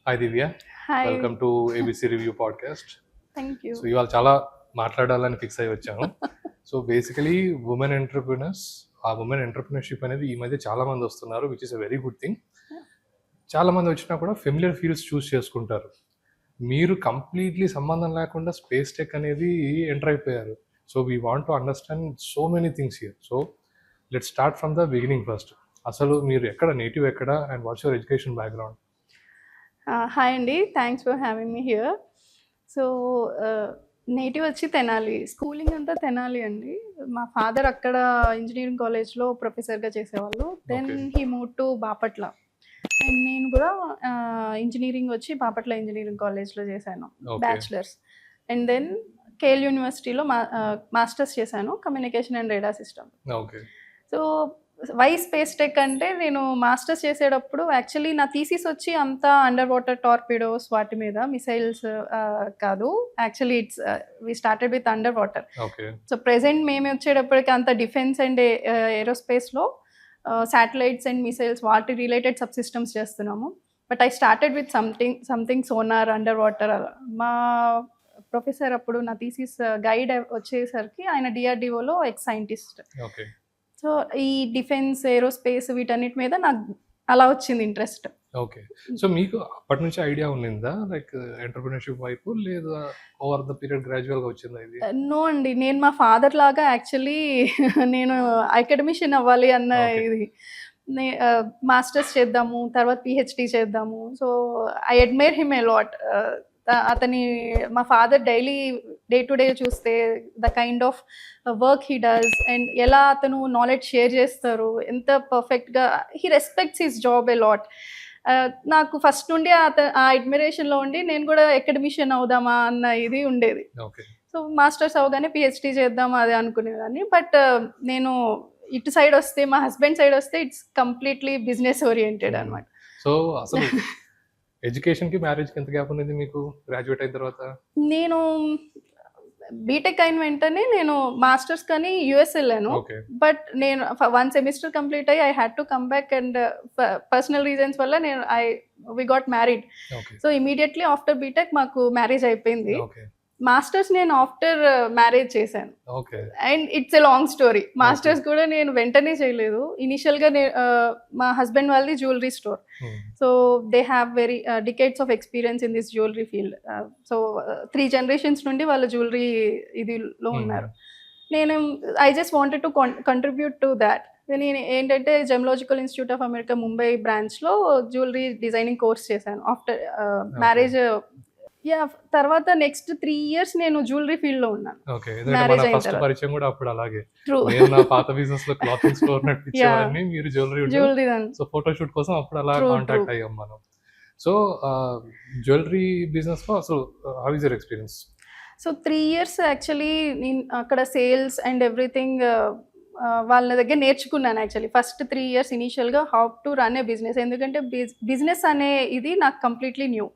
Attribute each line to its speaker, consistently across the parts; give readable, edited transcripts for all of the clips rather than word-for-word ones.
Speaker 1: Hi Divya,
Speaker 2: hi.
Speaker 1: Welcome to ABC review podcast.
Speaker 2: Thank you.
Speaker 1: So ఇవాళ చాలా మాట్లాడాలని fix అయ్యి వచ్చాను. సో బేసికలీ ఉమెన్ ఎంటర్ప్రినర్స్, ఆ ఉమెన్ ఎంటర్ప్రినర్షిప్ అనేది ఈ మధ్య చాలా మంది వస్తున్నారు, which is a very good thing. చాలా మంది వచ్చినా కూడా ఫెమిలియర్ ఫీల్డ్స్ చూస్ చేసుకుంటారు. మీరు కంప్లీట్లీ సంబంధం లేకుండా స్పేస్ టెక్ అనేది ఎంటర్ అయిపోయారు. So we want to understand so many things here. So let's start from the beginning first. అసలు మీరు ఎక్కడ, నేటివ్ ఎక్కడ, and what's your education background?
Speaker 2: Hi అండి, thanks for having me here. So native వచ్చి Tenali, schooling అంతా తెనాలి అండి. మా father అక్కడ ఇంజనీరింగ్ కాలేజ్లో ప్రొఫెసర్గా చేసేవాళ్ళు. Then
Speaker 1: Okay.
Speaker 2: He move to Bapatla, and నేను కూడా ఇంజనీరింగ్ వచ్చి బాపట్ల ఇంజనీరింగ్ కాలేజ్లో చేశాను,
Speaker 1: Okay.
Speaker 2: Bachelors. And then KL యూనివర్సిటీలో మాస్టర్స్ చేశాను, communication and radar system.
Speaker 1: Okay.
Speaker 2: So why space tech అంటే, నేను మాస్టర్స్ చేసేటప్పుడు యాక్చువల్లీ నా థీసిస్ వచ్చి అంతా అండర్ వాటర్ టార్పిడోస్ వాటి మీద, మిసైల్స్ కాదు. Actually we started with underwater.
Speaker 1: Okay.
Speaker 2: So present మేము వచ్చేటప్పటికి అంత డిఫెన్స్ అండ్ ఏరోస్పేస్లో శాటిలైట్స్ అండ్ మిసైల్స్ వాటి రిలేటెడ్ సబ్ సిస్టమ్స్ చేస్తున్నాము. But I started with something sonar underwater. మా ప్రొఫెసర్ అప్పుడు నా థీసిస్ గైడ్ వచ్చేసరికి ఆయన డిఆర్డిఓలో ఎక్స్ సైంటిస్ట్.
Speaker 1: ఓకే.
Speaker 2: సో ఈ డిఫెన్స్, ఏరోస్పేస్ వీటన్నిటి మీద నాకు అలా వచ్చింది ఇంట్రెస్ట్.
Speaker 1: ఓకే. సో మీకు అప్పటి నుంచి ఐడియా ఉన్నిందా, లైక్ ఎంటర్‌ప్రెన్యూర్‌షిప్ వైపు, లేదా ఓవర్ ద పీరియడ్ గ్రాడ్యువల్‌గా వచ్చిందా ఇది?
Speaker 2: నో అండి, నేను మా ఫాదర్ లాగా యాక్చువల్లీ నేను అకాడమిషియన్ అవ్వాలి అన్న
Speaker 1: Okay.
Speaker 2: ఇది. మాస్టర్స్ చేద్దాము, తర్వాత పిహెచ్డి చేద్దాము. So I admire him a lot. అతని, మా father daily day to day చూస్తే the kind of work he does and ఎలా అతను నాలెడ్జ్ షేర్ చేస్తారు, ఎంత పర్ఫెక్ట్గా he respects his job a lot. నాకు ఫస్ట్ నుండి ఆ అడ్మిరేషన్లో ఉండి నేను కూడా అకాడమిషియన్ అవుదామా అన్న ఇది ఉండేది.
Speaker 1: ఓకే.
Speaker 2: సో మాస్టర్స్ అవగానే పిహెచ్డి చేద్దాం అది అనుకునేదాన్ని. బట్ నేను ఇటు సైడ్ వస్తే, మా హస్బెండ్ సైడ్ వస్తే ఇట్స్ కంప్లీట్లీ బిజినెస్ ఓరియంటెడ్ అనమాట.
Speaker 1: సో అసలు ఎడ్యుకేషన్‌కి, మ్యారేజ్‌కి ఎంత గ్యాప్ ఉన్నది మీకు గ్రాడ్యుయేట్ అయిన తర్వాత?
Speaker 2: నేను బీటెక్ అయిన వెంటనే నేను మాస్టర్స్ కానీ యూఎస్ వెళ్ళాను.
Speaker 1: ఓకే.
Speaker 2: బట్ నేను 1 సెమిస్టర్ కంప్లీట్ అయ్యి I had to come back and personal reasons వల్ల we got married.
Speaker 1: Okay.
Speaker 2: So immediately after BTech మాకు మ్యారేజ్ అయిపోయింది.
Speaker 1: ఓకే.
Speaker 2: మాస్టర్స్ నేను ఆఫ్టర్ మ్యారేజ్ చేశాను.
Speaker 1: Okay.
Speaker 2: And it's a long story. Masters కూడా నేను వెంటనే చేయలేదు. ఇనిషియల్గా మా హస్బెండ్ వాళ్ళది jewellery store. So they have very decades of experience in this jewellery field. So 3 generations నుండి వాళ్ళ జ్యువెలరీ ఇదిలో ఉన్నారు. నేను I just wanted to contribute to that. నేను ఏంటంటే జెమ్లాజికల్ ఇన్స్టిట్యూట్ ఆఫ్ అమెరికా ముంబై బ్రాంచ్లో జ్యువెలరీ డిజైనింగ్ కోర్స్ చేశాను ఆఫ్టర్ మ్యారేజ్. యా, తర్వాత నెక్స్ట్ 3 years నేను జ్యువెలరీ ఫీల్డ్లో ఉన్నాను.
Speaker 1: ఓకే. ఎందుకంటే
Speaker 2: మ్యారేజ్
Speaker 1: మన
Speaker 2: అయిన
Speaker 1: ఫస్ట్
Speaker 2: తర్వాత.
Speaker 1: పరిచయం కూడా అప్పుడు అలాగే.
Speaker 2: ట్రూ.
Speaker 1: నేను నా పాత బిజినెస్‌లో క్లాతింగ్ స్టోర్ నడిపించేవాడిని, మీరు జ్యువెలరీ ఉండేది.
Speaker 2: జ్యువెలరీ దాని.
Speaker 1: సో ఫోటోషూట్ కోసం అప్పుడు అలా
Speaker 2: True,
Speaker 1: కాంటాక్ట్
Speaker 2: true.
Speaker 1: అయ్యాం మనం. సో జ్యువెలరీ బిజినెస్‌లో అసలు how is your experience?
Speaker 2: So 3 years actually నేను అక్కడ సేల్స్ అండ్ ఎవ్రీథింగ్ వాళ్ళ దగ్గర నేర్చుకున్నాను. యాక్చువల్లీ ఫస్ట్ 3 years ఇనీషియల్గా how to run A business. ఎందుకంటే బిజినెస్ అనే ఇది నాకు కంప్లీట్లీ న్యూ.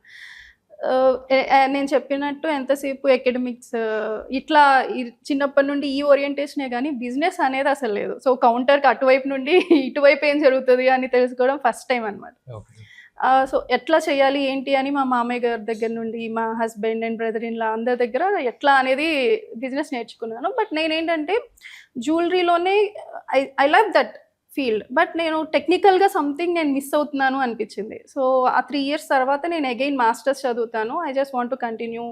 Speaker 2: నేను చెప్పినట్టు ఎంతసేపు అకాడమిక్స్ ఇట్లా చిన్నప్పటి నుండి ఈ ఓరియంటేషనే కానీ బిజినెస్ అనేది అసలు లేదు. సో కౌంటర్కి అటువైపు నుండి ఇటువైపు ఏం జరుగుతుంది అని తెలుసుకోవడం ఫస్ట్ టైం అనమాట.
Speaker 1: ఓకే.
Speaker 2: సో ఎట్లా చేయాలి ఏంటి అని మా మామయ్య గారి దగ్గర నుండి, మా husband and brother in law అందరి దగ్గర ఎట్లా అనేది బిజినెస్ నేర్చుకున్నాను. బట్ నేనేంటంటే జ్యువెలరీలోనే I love that field. But నేను టెక్నికల్గా సంథింగ్ నేను మిస్ అవుతున్నాను అనిపించింది. సో ఆ 3 years తర్వాత నేను అగైన్ మాస్టర్స్ చదువుతాను. I just want to continue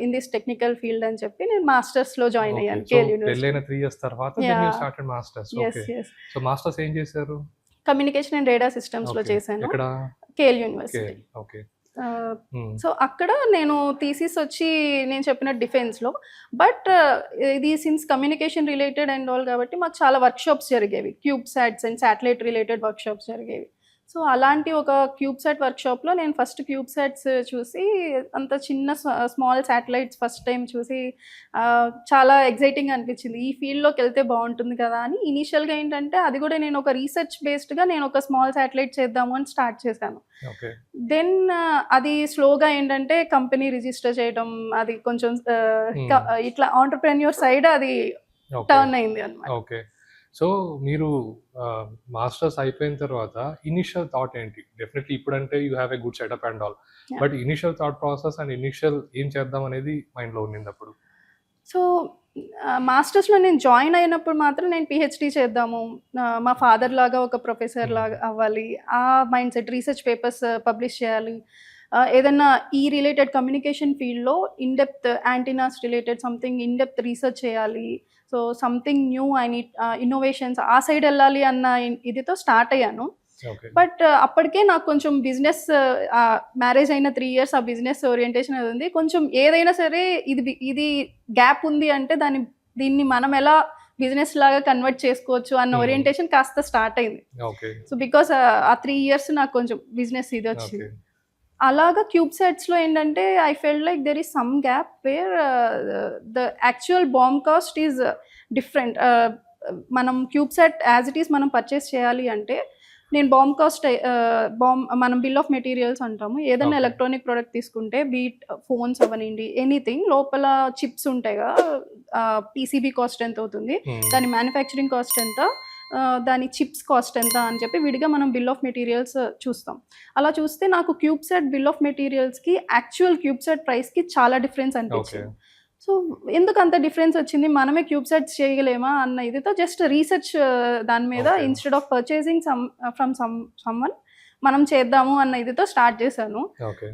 Speaker 2: in this technical field అని చెప్పి నేను మాస్టర్స్లో జాయిన్ అయ్యాను కేఎల్ యూనివర్సిటీ.
Speaker 1: పెళ్ళైన 3 years తర్వాత
Speaker 2: Yeah.
Speaker 1: Then you started masters.
Speaker 2: Yes
Speaker 1: okay.
Speaker 2: Yes
Speaker 1: so masters ఏం చేశారు?
Speaker 2: కమ్యూనికేషన్ అండ్ రేడార్ సిస్టమ్స్లో
Speaker 1: ఓకే.
Speaker 2: చేశాను,
Speaker 1: ఎక్కడ?
Speaker 2: KL university.
Speaker 1: ఓకే.
Speaker 2: సో అక్కడ నేను థీసిస్ వచ్చి నేను చెప్పిన డిఫెన్స్లో. బట్ ఇది since communication related and all కాబట్టి మాకు చాలా వర్క్షాప్స్ జరిగేవి, cube SATS and satellite related workshops జరిగేవి. సో అలాంటి ఒక క్యూబ్ సాట్ వర్క్షాప్లో నేను ఫస్ట్ క్యూబ్ సాట్స్ చూసి, అంత చిన్న స్మాల్ శాటిలైట్స్ ఫస్ట్ టైం చూసి చాలా ఎగ్జైటింగ్ అనిపించింది. ఈ ఫీల్డ్లోకి వెళ్తే బాగుంటుంది కదా అని ఇనీషియల్గా ఏంటంటే అది కూడా నేను ఒక రీసెర్చ్ బేస్డ్గా నేను ఒక స్మాల్ శాటిలైట్ చేద్దాము అని స్టార్ట్ చేశాను.
Speaker 1: ఓకే.
Speaker 2: దెన్ అది స్లోగా ఏంటంటే కంపెనీ రిజిస్టర్ చేయడం, అది కొంచెం ఇట్లా ఆంటర్ప్రెన్యూర్ సైడ్ అది
Speaker 1: ఓకే.
Speaker 2: టర్న్ అయింది అనమాట.
Speaker 1: ఓకే. సో మీరు మాస్టర్స్ అయిపోయిన తర్వాత ఇనిషియల్ థాట్ ఏంటి? డెఫినెట్లీ ఇప్పుడంటే you have a good setup and all.
Speaker 2: Yeah.
Speaker 1: But initial thought process and initial ఏం చేద్దాం అనేది మైండ్‌లో ఉన్నింది అప్పుడు?
Speaker 2: సో మాస్టర్స్లో నేను జాయిన్ అయినప్పుడు మాత్రం నేను పిహెచ్డి చేద్దాము, మా ఫాదర్ లాగా ఒక ప్రొఫెసర్ లాగా అవ్వాలి, ఆ mindset, research papers publish చేయాలి, ఏదన్నా ఈ రిలేటెడ్ కమ్యూనికేషన్ ఫీల్డ్లో in depth antennas related something in depth research చేయాలి, so something new I need innovations ఆ సైడ్ వెళ్ళాలి అన్న ఇదితో స్టార్ట్ అయ్యాను.
Speaker 1: ఓకే.
Speaker 2: బట్ అప్పటికే నాకు కొంచెం బిజినెస్, మ్యారేజ్ అయిన 3 years ఆ బిజినెస్ ఓరియంటేషన్ అది ఉంది. కొంచెం ఏదైనా సరే ఇది గ్యాప్ ఉంది అంటే దీన్ని మనం ఎలా బిజినెస్ లాగా కన్వర్ట్ చేసుకోవచ్చు అన్న ఓరియంటేషన్ కాస్త స్టార్ట్ అయింది.
Speaker 1: ఓకే.
Speaker 2: సో బికాస్ ఆ 3 years నాకు కొంచెం బిజినెస్ ఇది వచ్చింది.
Speaker 1: ఓకే.
Speaker 2: అలాగా క్యూబ్సెట్స్లో ఏంటంటే I felt like there is some gap wear the actual bomb cost is different. మనం క్యూబ్సెట్ యాజ్ ఇట్ ఈస్ మనం పర్చేస్ చేయాలి అంటే నేను బాంబ్ కాస్ట్ మనం బిల్ ఆఫ్ మెటీరియల్స్ అంటాము, ఏదైనా
Speaker 1: Okay.
Speaker 2: ఎలక్ట్రానిక్ ప్రోడక్ట్ తీసుకుంటే బీట్ ఫోన్స్ అవనండి ఎనీథింగ్, లోపల చిప్స్ ఉంటాయి కదా, పీసీబీ కాస్ట్ ఎంత అవుతుంది, దాని మ్యానుఫ్యాక్చరింగ్ కాస్ట్ ఎంత, దాని చిప్స్ కాస్ట్ ఎంత అని చెప్పి విడిగా మనం బిల్ ఆఫ్ మెటీరియల్స్ చూస్తాం. అలా చూస్తే నాకు క్యూబ్సెట్ బిల్ ఆఫ్ మెటీరియల్స్కి యాక్చువల్ క్యూబ్సెట్ ప్రైస్కి చాలా డిఫరెన్స్
Speaker 1: ఓకే.
Speaker 2: అనిపించింది. సో ఎందుకు అంత డిఫరెన్స్ వచ్చింది, మనమే క్యూబ్సెట్స్ చేయగలేమా అన్న ఇదితో జస్ట్ రీసెర్చ్ దాని మీద
Speaker 1: Okay.
Speaker 2: Instead of purchasing from someone మనం చేద్దాము అన్న ఇదితో స్టార్ట్ చేశాను.
Speaker 1: ఓకే.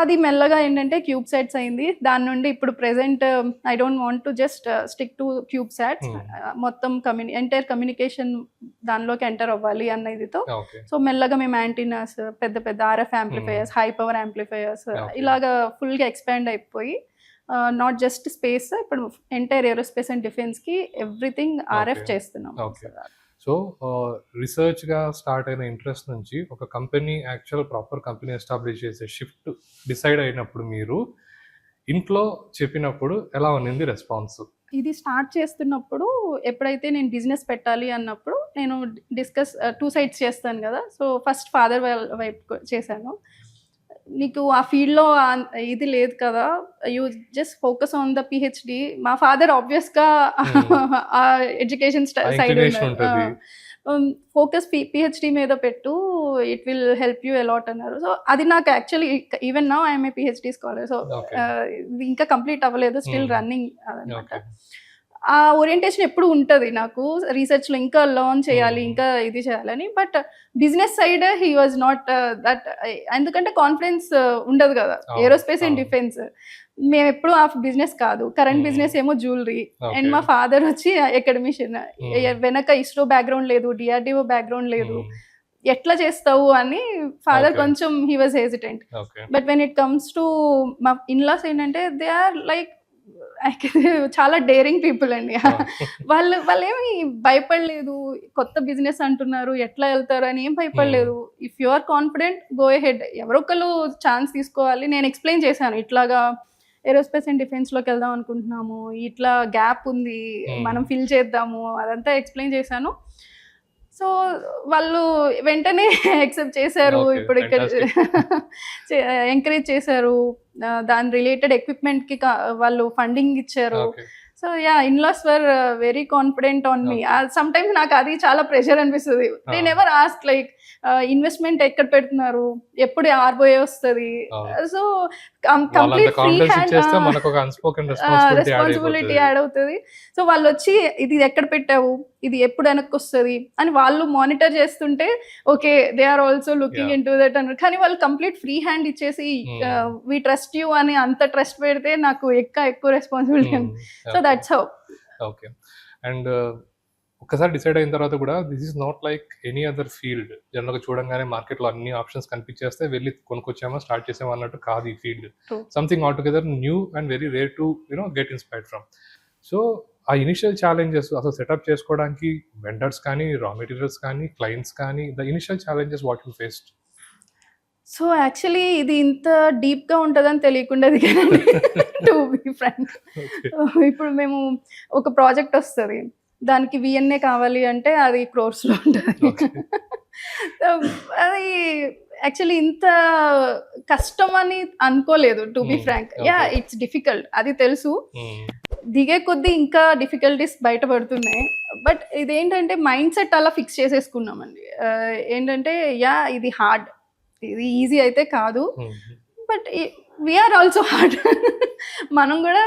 Speaker 2: అది మెల్లగా ఏంటంటే క్యూబ్సెట్స్ అయింది. దాని నుండి ఇప్పుడు present I don't want to just stick to CubeSats, మొత్తం ఎంటైర్ కమ్యూనికేషన్ దానిలోకి ఎంటర్ అవ్వాలి అన్న ఇదితో.
Speaker 1: ఓకే.
Speaker 2: సో మెల్లగా మేము యాంటీనాస్, పెద్ద పెద్ద RF amplifiers, high power amplifiers
Speaker 1: Okay.
Speaker 2: ఇలాగా ఫుల్గా ఎక్స్పాండ్ అయిపోయి నాట్ జస్ట్ స్పేస్, ఇప్పుడు ఎంటైర్ ఏరోస్పేస్ అండ్ డిఫెన్స్కి ఎవ్రీథింగ్ ఆర్ఎఫ్
Speaker 1: Okay.
Speaker 2: చేస్తున్నాం.
Speaker 1: Okay. సో రీసెర్చ్గా స్టార్ట్ అయిన ఇంట్రెస్ట్ నుంచి ఒక company actual proper company establish చేసే షిఫ్ట్ డిసైడ్ అయినప్పుడు మీరు ఇంట్లో చెప్పినప్పుడు ఎలా ఉన్నింది రెస్పాన్స్?
Speaker 2: ఇది స్టార్ట్ చేస్తున్నప్పుడు ఎప్పుడైతే నేను బిజినెస్ పెట్టాలి అన్నప్పుడు నేను డిస్కస్ 2 sides చేస్తాను కదా. సో ఫస్ట్ ఫాదర్ వైపు చేశాను, నీకు ఆ ఫీల్డ్లో ఇది లేదు కదా, you just focus on the PhD. మా ఫాదర్ ఆబ్వియస్గా ఆ ఎడ్యుకేషన్ సైడ్
Speaker 1: inclination ఉంటది.
Speaker 2: ఫోకస్ పిహెచ్డి మీద పెట్టు, it will help you a lot అన్నారు. సో అది నాకు actually even now I'm a PhD scholar. So
Speaker 1: Okay.
Speaker 2: ఇంకా కంప్లీట్ అవ్వలేదు, స్టిల్
Speaker 1: Hmm.
Speaker 2: రన్నింగ్ అనమాట.
Speaker 1: ఓకే.
Speaker 2: ఆ ఓరియంటేషన్ ఎప్పుడు ఉంటుంది నాకు రీసెర్చ్లో, ఇంకా లర్న్ చేయాలి,
Speaker 1: Hmm.
Speaker 2: ఇంకా ఇది చేయాలని. But business side he was not that, ఎందుకంటే కాన్ఫిడెన్స్ ఉండదు కదా
Speaker 1: అవును,
Speaker 2: ఏరోస్పేస్ అండ్
Speaker 1: అవును.
Speaker 2: డిఫెన్స్. మేము ఎప్పుడు ఆ బిజినెస్ కాదు, కరెంట్
Speaker 1: Hmm.
Speaker 2: బిజినెస్ ఏమో జ్యువెలరీ, అండ్
Speaker 1: ఓకే.
Speaker 2: మా ఫాదర్ వచ్చి అకాడమిషియన్,
Speaker 1: Hmm.
Speaker 2: వెనక ఇస్రో బ్యాక్గ్రౌండ్ లేదు, డిఆర్డిఓ బ్యాక్గ్రౌండ్ లేదు,
Speaker 1: Hmm.
Speaker 2: ఎట్లా చేస్తావు అని ఫాదర్
Speaker 1: Okay.
Speaker 2: కొంచెం he was hesitant.
Speaker 1: Okay.
Speaker 2: But when it comes to మా ఇన్లాస్ ఏంటంటే దే ఆర్ లైక్ చాలా డేరింగ్ పీపుల్ అండి. వాళ్ళు ఏమి భయపడలేదు, కొత్త బిజినెస్ అంటున్నారు ఎట్లా వెళ్తారు అని ఏం భయపడలేదు. If you are confident go head, ఎవరొకరు ఛాన్స్ తీసుకోవాలి. నేను ఎక్స్ప్లెయిన్ చేశాను, ఇట్లాగా ఏరోస్పేస్ అండ్ డిఫెన్స్లోకి వెళ్దాం అనుకుంటున్నాము, ఇట్లా గ్యాప్ ఉంది, మనం ఫిల్ చేద్దాము, అదంతా ఎక్స్ప్లెయిన్ చేశాను. సో వాళ్ళు వెంటనే యాక్సెప్ట్ చేశారు.
Speaker 1: Okay,
Speaker 2: ఇప్పుడు ఇక్కడ ఎంకరేజ్ చేశారు, దాని రిలేటెడ్ ఎక్విప్మెంట్కి వాళ్ళు ఫండింగ్ ఇచ్చారు.
Speaker 1: Okay.
Speaker 2: So yeah, in laws were very confident on me. Sometimes నాకు అది చాలా ప్రెషర్ అనిపిస్తుంది. They never ask like investment ఎక్కడ పెడుతున్నారు, ఎప్పుడు ఆర్బోఏ వస్తుంది. So complete free hand responsibility add అవుతుంది. సో వాళ్ళు వచ్చి ఇది ఎక్కడ పెట్టావు, ఇది ఎప్పుడు వెనక్కి వస్తుంది అని వాళ్ళు మానిటర్ చేస్తుంటే okay they are also looking
Speaker 1: Yeah.
Speaker 2: Into that అన్నారు. కానీ వాళ్ళు కంప్లీట్ ఫ్రీ హ్యాండ్ ఇచ్చేసి వి ట్రస్ట్ యూ అని అంత ట్రస్ట్ పెడితే నాకు ఎక్కువ రెస్పాన్సిబిలిటీ ఉంది. So that's how.
Speaker 1: Okay. And ఒక్కసారి డిసైడ్ అయిన తర్వాత కూడా this is not like any other field. జనరల్గా చూడంగానే మార్కెట్లో అన్ని ఆప్షన్స్ కనిపించేస్తే వెళ్ళి కొనుక్కొచ్చామా స్టార్ట్ చేసామా అన్నట్టు కాదు ఈ field.
Speaker 2: True.
Speaker 1: Something all together new and very rare to get inspired from. So ఆ ఇనిషియల్ ఛాలెంజెస్ అసలు సెటప్ చేసుకోవడానికి వెండర్స్ కానీ, రా మెటీరియల్స్ కానీ, క్లయింట్స్ కానీ, the initial challenges what you faced?
Speaker 2: So actually ఇది ఇంత డీప్గా ఉంటుందని తెలియకుండా దిగానండి టు బి ఫ్రాంక్. ఇప్పుడు మేము ఒక ప్రాజెక్ట్ వస్తుంది, దానికి విఎన్ఏ కావాలి అంటే అది క్రోర్స్లో ఉంటుంది.
Speaker 1: Okay.
Speaker 2: అది యాక్చువల్లీ ఇంత కష్టం అని అనుకోలేదు to be frank. Yeah,
Speaker 1: Okay.
Speaker 2: It's difficult, అది తెలుసు. దిగే కొద్దీ ఇంకా డిఫికల్టీస్ బయటపడుతున్నాయి. బట్ ఇదేంటంటే మైండ్ సెట్ అలా ఫిక్స్ చేసేసుకున్నామండి. ఏంటంటే ఇది హార్డ్, ఇది ఈజీ అయితే కాదు. But we're also hard. మనం కూడా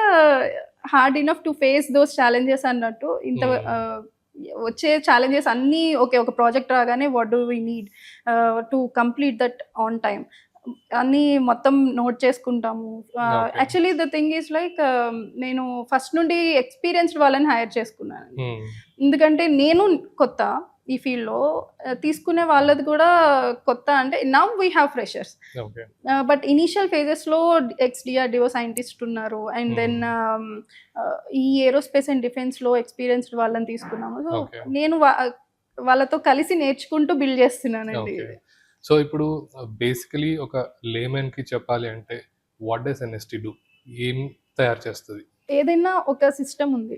Speaker 2: hard enough to face those challenges అన్నట్టు. వచ్చే ఛాలెంజెస్ అన్నీ ఓకే, ఒక ప్రాజెక్ట్ రాగానే what do we need to complete that on time అన్నీ మొత్తం నోట్ చేసుకుంటాము. Actually the thing is like నేను ఫస్ట్ నుండి ఎక్స్పీరియన్స్డ్ వాళ్ళని హైర్ చేసుకున్నాను. ఎందుకంటే నేను కొత్త ఈ ఫీల్డ్లో, తీసుకునే వాళ్ళది కూడా కొత్త. అంటే now we have freshers, but initial ఫేజెస్లో ఎక్స్-డిఆర్డిఓ సైంటిస్ట్ ఉన్నారు, అండ్ దెన్ ఈ ఏరోస్పేస్ అండ్ డిఫెన్స్లో ఎక్స్పీరియన్స్డ్ వాళ్ళని తీసుకున్నాము. సో నేను వాళ్ళతో కలిసి నేర్చుకుంటూ బిల్డ్ చేస్తున్నానండి.
Speaker 1: సో ఇప్పుడు బేసికలీ ఒక లేమెన్ కి చెప్పాలి అంటే వాట్ డస్ ఎన్ఎస్టీ డూ, ఏం తయారు చేస్తుంది? ఏదైనా
Speaker 2: ఒక సిస్టమ్ ఉంది,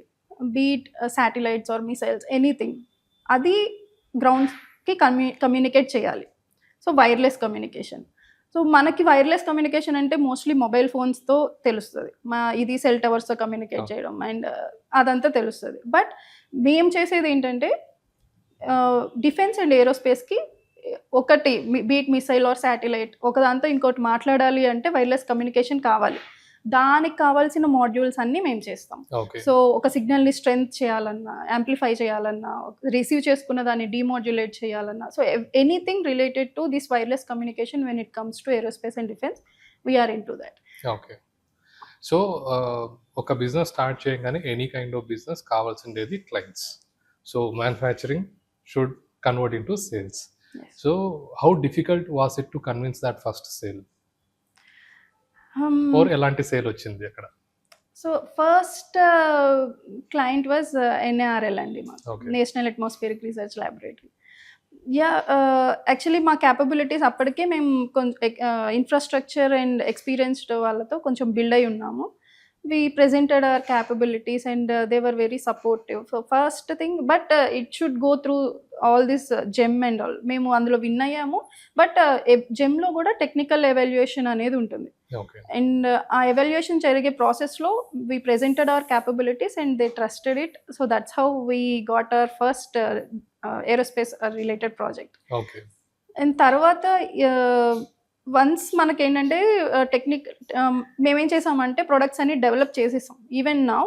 Speaker 2: be it satellites or missiles anything, అది గ్రౌండ్కి కమ్యూనికేట్ చేయాలి. So wireless communication. సో మనకి వైర్లెస్ కమ్యూనికేషన్ అంటే మోస్ట్లీ మొబైల్ ఫోన్స్తో తెలుస్తుంది, ఇది సెల్ టవర్స్తో కమ్యూనికేట్ చేయడం అండ్ అదంతా తెలుస్తుంది. బట్ మేము చేసేది ఏంటంటే డిఫెన్స్ అండ్ ఏరోస్పేస్కి ఒకటి బీట్ మిసైల్ ఆర్ శాటిలైట్ ఒకదాంతో ఇంకోటి మాట్లాడాలి అంటే వైర్లెస్ కమ్యూనికేషన్ కావాలి. దానికి కావాల్సిన మాడ్యూల్స్ అన్నీ మేము చేస్తాం. సో ఒక సిగ్నల్ని స్ట్రెంత్ చేయాలన్నా, యాంప్లిఫై చేయాలన్నా, రిసీవ్ చేసుకున్న దాన్ని డిమోడ్యులేట్ చేయాలన్నా, so anything related to this wireless communication when it comes to aerospace and defence we're into that.
Speaker 1: Okay. So ఒక బిజినెస్ స్టార్ట్ చేయగానే ఎనీ కైండ్ ఆఫ్ బిజినెస్ కావాల్సిండేది clients. So manufacturing should convert into sales. So how difficult was it to convince that first sale? Or elanti sale వచ్చింది అక్కడ?
Speaker 2: So first client was NARL అండి, national atmospheric research laboratory. Actually మా capabilities అప్పటికే మేము కొంచెం infrastructure and experienced వాళ్ళతో కొంచెం build అయి ఉన్నాము. we presented our capabilities and they were very supportive. So first thing, but it should go through all this GEM and all. మేము అందులో విన్ అయ్యాము, బట్ జెమ్లో కూడా టెక్నికల్ ఎవాల్యుయేషన్ అనేది ఉంటుంది. అండ్ ఆ ఎవాల్యుయేషన్ జరిగే ప్రాసెస్లో we presented our capabilities and they trusted it. So that's how we got our first aerospace related project. And తర్వాత వన్స్ మనకేంటంటే మేమేం చేసామంటే ప్రొడక్ట్స్ అన్ని డెవలప్ చేసేసాం. ఈవెన్ నౌ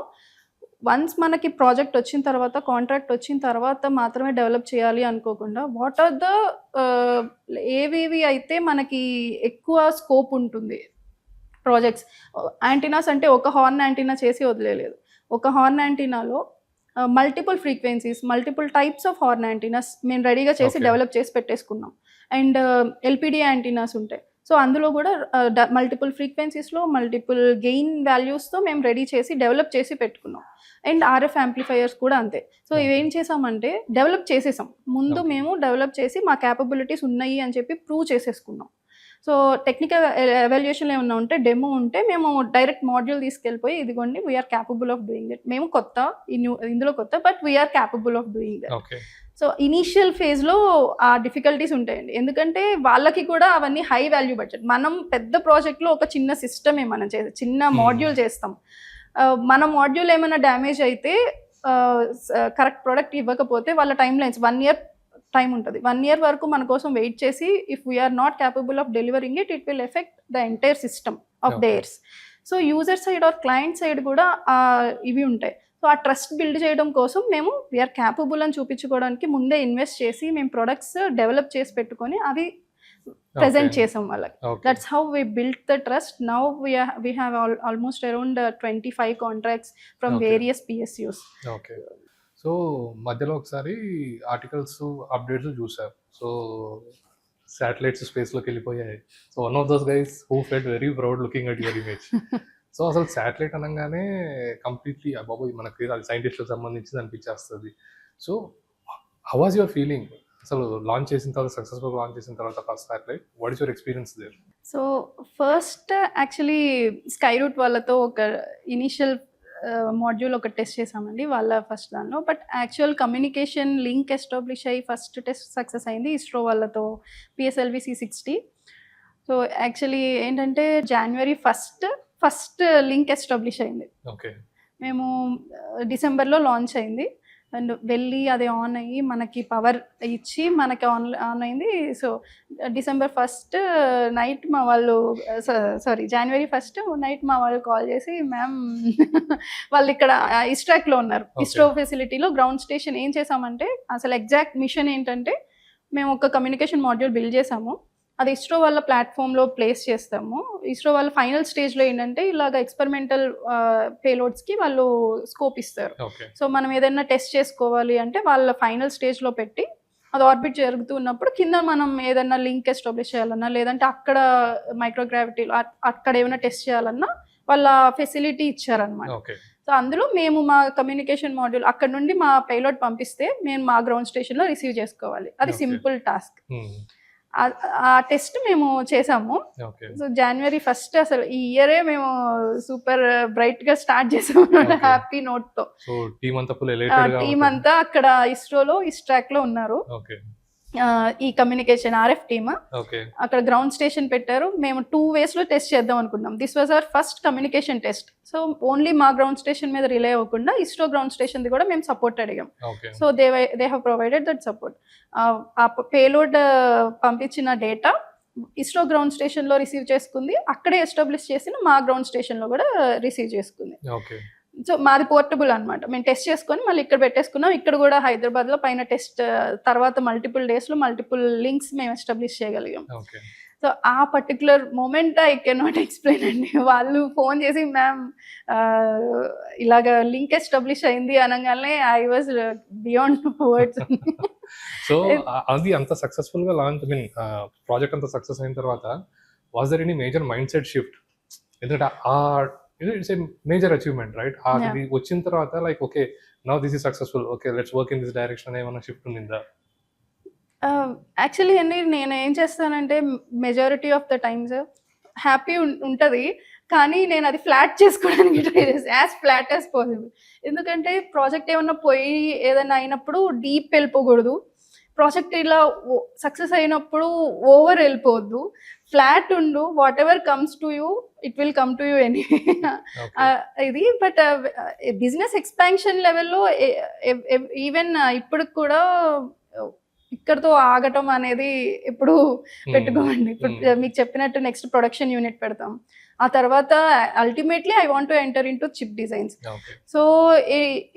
Speaker 2: వన్స్ మనకి ప్రాజెక్ట్ వచ్చిన తర్వాత, కాంట్రాక్ట్ వచ్చిన తర్వాత మాత్రమే డెవలప్ చేయాలి అనుకోకుండా, వాట్ ఆర్ ద ఏవేవి అయితే మనకి ఎక్కువ స్కోప్ ఉంటుంది ప్రాజెక్ట్స్. యాంటీనాస్ అంటే ఒక హార్న్ యాంటీనా చేసి వదిలేదు. ఒక హార్న్ యాంటీనాలో multiple frequencies, multiple types of horn antennas మేము రెడీగా చేసి డెవలప్ చేసి పెట్టేసుకున్నాం. అండ్ ఎల్పిడి యాంటీనాస్ ఉంటాయి. సో అందులో కూడా మల్టిపుల్ ఫ్రీక్వెన్సీస్లో మల్టిపుల్ గెయిన్ వాల్యూస్తో మేము రెడీ చేసి డెవలప్ చేసి పెట్టుకున్నాం. అండ్ ఆర్ఎఫ్ యాంప్లిఫైయర్స్ కూడా అంతే. సో ఇవేం చేసామంటే డెవలప్ చేసేసాం. ముందు మేము డెవలప్ చేసి మా క్యాపబిలిటీస్ ఉన్నాయి అని చెప్పి ప్రూవ్ చేసేసుకున్నాం. సో టెక్నికల్ ఎవాల్యుయేషన్లో ఏమన్నా ఉంటే, డెమో ఉంటే మేము డైరెక్ట్ మాడ్యూల్ తీసుకెళ్ళిపోయి ఇదిగోండి we're capable of doing that. మేము కొత్త, ఇందులో కొత్త, but we're capable of doing that. So initial ఫేజ్లో ఆ డిఫికల్టీస్ ఉంటాయండి, ఎందుకంటే వాళ్ళకి కూడా అవన్నీ హై వాల్యూ బడ్జెట్. మనం పెద్ద ప్రాజెక్ట్లో ఒక చిన్న సిస్టమే మనం చిన్న మాడ్యూల్ చేస్తాం. మన మాడ్యూల్ ఏమైనా డ్యామేజ్ అయితే, కరెక్ట్ ప్రోడక్ట్ ఇవ్వకపోతే వాళ్ళ టైం లైన్స్ 1 year టైం ఉంటుంది. 1 year వరకు మన కోసం వెయిట్ చేసి, if we're not capable of delivering it, it will affect the entire system of theirs. So user side or client side కూడా ఇవి ఉంటాయి. సో ఆ ట్రస్ట్ బిల్డ్ చేయడం కోసం మేము వీఆర్ క్యాపబుల్ అని చూపించుకోవడానికి ముందే ఇన్వెస్ట్ చేసి మేము ప్రొడక్ట్స్ డెవలప్ చేసి పెట్టుకొని అవి ప్రెజెంట్ చేసాం వాళ్ళకి. That's how we built the trust. Now we have almost around 25 contracts from various PSUs.
Speaker 1: So మధ్యలో ఒకసారి ఆర్టికల్స్ అప్డేట్స్ చూసారు. సో శాటిలైట్స్ స్పేస్లోకి వెళ్ళిపోయాయి. So one of those guys who felt very proud looking at your image. So అసలు satellite అనగానే completely బాబోయ్ మనకి అది సైంటిస్ట్లకు సంబంధించింది అనిపించేస్తుంది. So how was your feeling అసలు లాంచ్ చేసిన తర్వాత, సక్సెస్ఫుల్ లాంచ్ చేసిన తర్వాత first satellite? What is your experience there?
Speaker 2: So first actually Skyroot వాళ్ళతో ఒక ఇనిషియల్ మాడ్యూల్ ఒక టెస్ట్ చేసామండి వాళ్ళ ఫస్ట్ దానిలో. But actual communication link establish అయ్యి ఫస్ట్ టెస్ట్ సక్సెస్ అయింది ఇస్రో వాళ్ళతో, PSLV C60. సో యాక్చువల్లీ ఏంటంటే January 1st first link establish అయింది.
Speaker 1: ఓకే.
Speaker 2: మేము డిసెంబర్లో లాంచ్ అయింది. అండ్ వెళ్ళి అది ఆన్ అయ్యి మనకి పవర్ ఇచ్చి మనకి ఆన్ అయింది. సో December 1st నైట్ మా వాళ్ళు సారీ January 1st నైట్ మా వాళ్ళు కాల్ చేసి మ్యామ్ వాళ్ళు ఇక్కడ ఇస్ట్రాక్లో ఉన్నారు. ఇస్రో ఫెసిలిటీలో గ్రౌండ్ స్టేషన్ ఏం చేసామంటే అసలు ఎగ్జాక్ట్ మిషన్ ఏంటంటే మేము ఒక కమ్యూనికేషన్ మాడ్యూల్ బిల్డ్ చేసాము. అది ఇస్రో వాళ్ళ ప్లాట్ఫామ్లో ప్లేస్ చేస్తాము. ఇస్రో వాళ్ళ ఫైనల్ స్టేజ్లో ఏంటంటే ఇలాగ ఎక్స్పెరిమెంటల్ పేలోడ్స్కి వాళ్ళు స్కోప్ ఇస్తారు. సో మనం ఏదైనా టెస్ట్ చేసుకోవాలి అంటే వాళ్ళ ఫైనల్ స్టేజ్లో పెట్టి అది ఆర్బిట్ జరుగుతున్నప్పుడు కింద మనం ఏదైనా లింక్ ఎస్టాబ్లిష్ చేయాలన్నా లేదంటే అక్కడ మైక్రోగ్రావిటీలో అక్కడ ఏమైనా టెస్ట్ చేయాలన్నా వాళ్ళ ఫెసిలిటీ ఇచ్చారనమాట. సో అందులో మేము మా కమ్యూనికేషన్ మాడ్యూల్ అక్కడ నుండి మా పైలట్ పంపిస్తే మేము మా గ్రౌండ్ స్టేషన్లో రిసీవ్ చేసుకోవాలి. అది సింపుల్ టాస్క్. ఆ టెస్ట్ మేము చేసాము. సో January 1st అసలు ఈ ఇయరే మేము సూపర్ బ్రైట్ గా స్టార్ట్ చేసాము హ్యాపీ నోట్ తో. టీమ్ అంతా అక్కడ ఇస్రోలో ఇస్ట్రాక్ లో ఉన్నారు. ఈ కమ్యూనికేషన్ RF టీమ్ అక్కడ గ్రౌండ్ స్టేషన్ పెట్టారు. మేము 2 ways లో టెస్ట్ చేద్దాం అనుకున్నాం. This was our first communication test. So only మా గ్రౌండ్ స్టేషన్ మీద రిలే అవ్వకుండా ఇస్రో గ్రౌండ్ స్టేషన్ ది కూడా మేము సపోర్ట్ అడిగాం. So they have provided that support. ఆ పేలోడ్ పంపించిన డేటా ఇస్రో గ్రౌండ్ స్టేషన్ లో రిసీవ్ చేసుకుంది. అక్కడే ఎస్టాబ్లిష్ చేసిన మా గ్రౌండ్ స్టేషన్ లో కూడా రిసీవ్ చేసుకుంది. సో మాది పోర్టబుల్ అనమాట. మేము టెస్ట్ చేసుకొని మళ్ళీ ఇక్కడ పెట్టేసుకున్నాం. ఇక్కడ కూడా హైదరాబాద్లో పైన టెస్ట్ తర్వాత మల్టిపుల్ డేస్లో మల్టిపుల్ లింక్స్ మేము ఎస్టాబ్లిష్ చేయగలిగాం. సో ఆ particular moment I cannot explain అండి. వాళ్ళు ఫోన్ చేసి మ్యామ్ ఇలాగ లింక్ ఎస్టాబ్లిష్ అయింది అనగానే I was beyond words.
Speaker 1: So అది అంత సక్సెస్ఫుల్ గా లాంచ్ ప్రాజెక్ట్ అంత సక్సెస్ అయిన తర్వాత was there any major mindset shift? ఎందుకంటే it's a major achievement right? అది వచ్చిన తర్వాత like okay now this is successful, okay let's work in this direction ఏమైనా షిఫ్ట్ ఉందా?
Speaker 2: యాక్చువల్లీ అండి నేను ఏం చేస్తానంటే majority of the times happy ఉంటుంది, కానీ నేను అది ఫ్లాట్ చేసుకోవడానికి ట్రై చేస్తాను, యాజ్ ఫ్లాట్ యాజ్ పాసిబుల్. ఎందుకంటే ప్రాజెక్ట్ ఏమన్నా పోయి ఏదైనా అయినప్పుడు డీప్ వెళ్ళిపోకూడదు. ప్రాజెక్ట్ ఇలా సక్సెస్ అయినప్పుడు ఓవర్ వెళ్ళిపోవద్దు. ఫ్లాట్ ఉండు, what ever comes to you it will come to you any. ఇది బట్ బిజినెస్ ఎక్స్పాన్షన్ లెవెల్లో ఈవెన్ ఇప్పుడు కూడా ఇక్కడతో ఆగటం అనేది ఎప్పుడు పెట్టుకోమండి. ఇప్పుడు మీకు చెప్పినట్టు నెక్స్ట్ ప్రొడక్షన్ యూనిట్ పెడతాం. ఆ తర్వాత ultimately I want to enter in to chip designs. So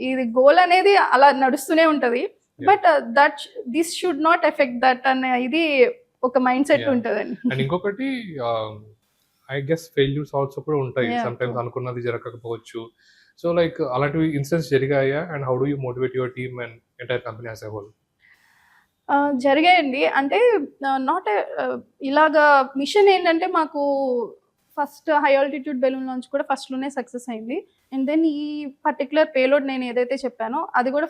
Speaker 2: ఇది గోల్ అనేది అలా నడుస్తూనే ఉంటుంది. But that this should not effect that అనే ఇది ఒక మైండ్ సెట్ ఉంటుందండి.
Speaker 1: అండ్ ఇంకొకటి ఐ గెస్ ఫెయిల్యూర్స్ ఆల్సో కూడా ఉంటాయి. సమ్ టైమ్స్ అనుకున్నది జరగకపోవచ్చు. సో లైక్ అలాంటివి ఇన్సిడెంట్స్ జరిగాయా? And how do you motivate your team and entire company as a whole?
Speaker 2: జరిగాయండి. అంటే నాట్ ఇలాగా మిషన్ ఏంటంటే మాకు first high altitude balloon launch కూడా ఫస్ట్లోనే సక్సెస్ అయింది. అండ్ దెన్ ఈ పర్టికులర్ పేలోడ్ నేను ఏదైతే చెప్పానో అది కూడా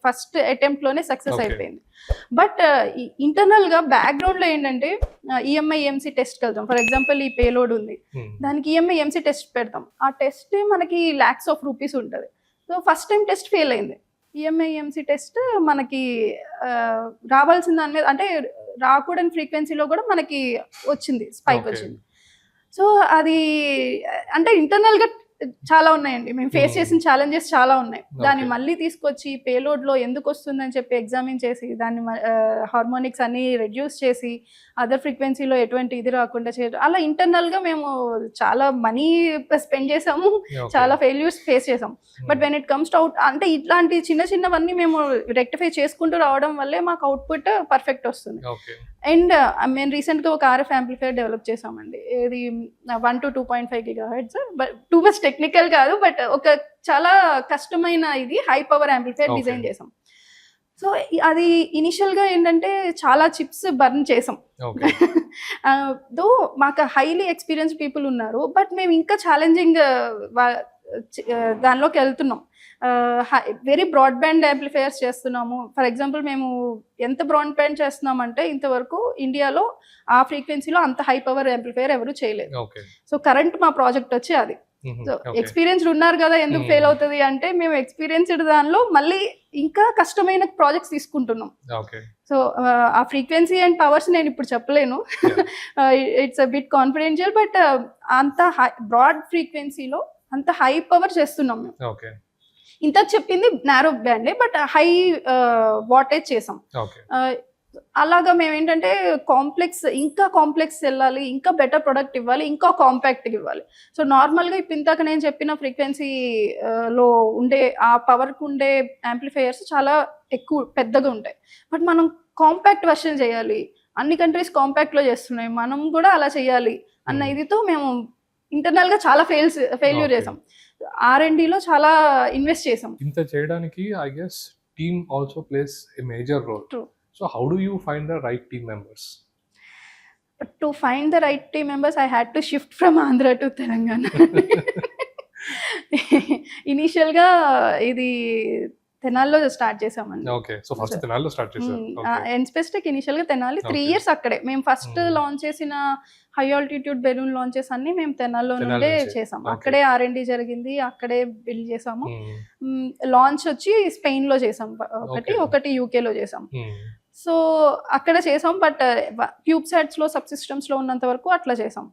Speaker 2: ఫస్ట్ అటెంప్ట్లోనే సక్సెస్ అయిపోయింది. బట్ ఇంటర్నల్గా బ్యాక్గ్రౌండ్లో ఏంటంటే EMI EMC టెస్ట్కి వెళ్తాం. ఫర్ ఎగ్జాంపుల్ ఈ పేలోడ్ ఉంది, దానికి EMI EMC టెస్ట్ పెడతాం. ఆ టెస్ట్ మనకి lakhs of rupees ఉంటుంది. So first time test fail అయింది. EMI EMC టెస్ట్ మనకి రావాల్సిన దాని మీద అంటే రాకూడని ఫ్రీక్వెన్సీలో కూడా మనకి వచ్చింది, స్పైక్ వచ్చింది. సో అది అంటే ఇంటర్నల్గా చాలా ఉన్నాయండి. మేము ఫేస్ చేసిన ఛాలెంజెస్ చాలా ఉన్నాయి. దాన్ని మళ్ళీ తీసుకొచ్చి పేలోడ్లో ఎందుకు వస్తుందని చెప్పి ఎగ్జామిన్ చేసి దాన్ని హార్మోనిక్స్ అన్ని రెడ్యూస్ చేసి అదర్ ఫ్రీక్వెన్సీలో ఎటువంటి ఇది రాకుండా చేయడం, అలా ఇంటర్నల్గా మేము చాలా మనీ స్పెండ్ చేసాము, చాలా ఫెయిల్యూర్స్ ఫేస్ చేసాం. But when it comes to out అంటే ఇట్లాంటి చిన్నవన్నీ మేము రెక్టిఫై చేసుకుంటూ రావడం వల్లే మాకు అవుట్పుట్ పర్ఫెక్ట్ వస్తుంది. అండ్ మేము రీసెంట్గా ఒక RF యాంప్లిఫైయర్ డెవలప్ చేసామండి. ఇది 1 to 2.5 GHz. But too much technical కాదు, బట్ ఒక చాలా కష్టమైన ఇది హై పవర్ యాంప్లిఫైయర్ డిజైన్ చేసాం. సో అది ఇనిషియల్గా ఏంటంటే చాలా చిప్స్ బర్న్ చేసాం. దో మాకు హైలీ ఎక్స్పీరియన్స్ పీపుల్ ఉన్నారు, బట్ మేము ఇంకా ఛాలెంజింగ్ దానిలోకి వెళ్తున్నాం. వెరీ బ్రాడ్బ్యాండ్ యాంప్లిఫైయర్స్ చేస్తున్నాము. ఫర్ ఎగ్జాంపుల్ మేము ఎంత బ్రాడ్బ్యాండ్ చేస్తున్నామంటే ఇంతవరకు ఇండియాలో ఆ ఫ్రీక్వెన్సీలో అంత హై పవర్ యాంప్లిఫైయర్ ఎవరు చేయలేదు. సో కరెంట్ మా ప్రాజెక్ట్ వచ్చి అది. సో ఎక్స్పీరియన్స్డ్ ఉన్నారు కదా, ఎందుకు ఫెయిల్ అవుతుంది అంటే మేము ఎక్స్పీరియన్స్డ్ దానిలో మళ్ళీ ఇంకా కష్టమైన ప్రాజెక్ట్స్ తీసుకుంటున్నాం. సో ఆ ఫ్రీక్వెన్సీ అండ్ పవర్స్ నేను ఇప్పుడు చెప్పలేను, it's a bit confidential. But అంత బ్రాడ్ ఫ్రీక్వెన్సీలో అంత హై పవర్ చేస్తున్నాం మేము. ఇంతకు చెప్పింది నారో బ్యాండే బట్ హై వాటేజ్ చేసాం.
Speaker 1: ఓకే.
Speaker 2: అలాగా మేము ఏంటంటే ఇంకా కాంప్లెక్స్ వెళ్ళాలి, ఇంకా బెటర్ ప్రొడక్ట్ ఇవ్వాలి, ఇంకా కాంపాక్ట్గా ఇవ్వాలి. సో నార్మల్గా ఇప్పుడు ఇందాక నేను చెప్పిన ఫ్రీక్వెన్సీ లో ఉండే ఆ పవర్కి ఉండే యాంప్లిఫైయర్స్ చాలా ఎక్కువ పెద్దగా ఉంటాయి. బట్ మనం కాంపాక్ట్ వర్షన్ చేయాలి, అన్ని కంట్రీస్ కాంపాక్ట్లో చేస్తున్నాయి, మనం కూడా అలా చేయాలి అన్న ఇదితో మేము ఇంటర్నల్గా చాలా ఫెయిల్యూర్
Speaker 1: Okay.
Speaker 2: చేసాం. R&Dలో చాలా ఇన్వెస్ట్ చేసాం.
Speaker 1: ఇంత చేయడానికి I guess team also plays a major role.
Speaker 2: True.
Speaker 1: So how do you find the right team members?
Speaker 2: But to find the right team members, I had to shift from Andhra to Telangana. ఇనీషియల్గా ఇది తెనాల్లో start చేసామండి.
Speaker 1: Okay. So first తెనాలిలో start చేశారు.
Speaker 2: ఎన్స్పెసిఫిక్ ఇనిషియల్గా Tenali 3
Speaker 1: Okay.
Speaker 2: years అక్కడే. మేము first launch చేసిన హై ఆల్టిట్యూడ్ బెలూన్ లాంచెస్ అన్ని మేము తెనాల్లో
Speaker 1: తెనాలి
Speaker 2: నుండే
Speaker 1: నుంచే.
Speaker 2: చేసాం.
Speaker 1: Okay.
Speaker 2: అక్కడే R&D జరిగింది, అక్కడే బిల్డ్ చేసాము.
Speaker 1: Hmm.
Speaker 2: లాంచ్ వచ్చి స్పెయిన్లో చేసాం
Speaker 1: Okay.
Speaker 2: ఒకటి యూకేలో చేసాం. సో అక్కడ చేసాం. బట్ క్యూబ్ సాట్స్లో సబ్ సిస్టమ్స్లో ఉన్నంత వరకు అట్లా చేసాం.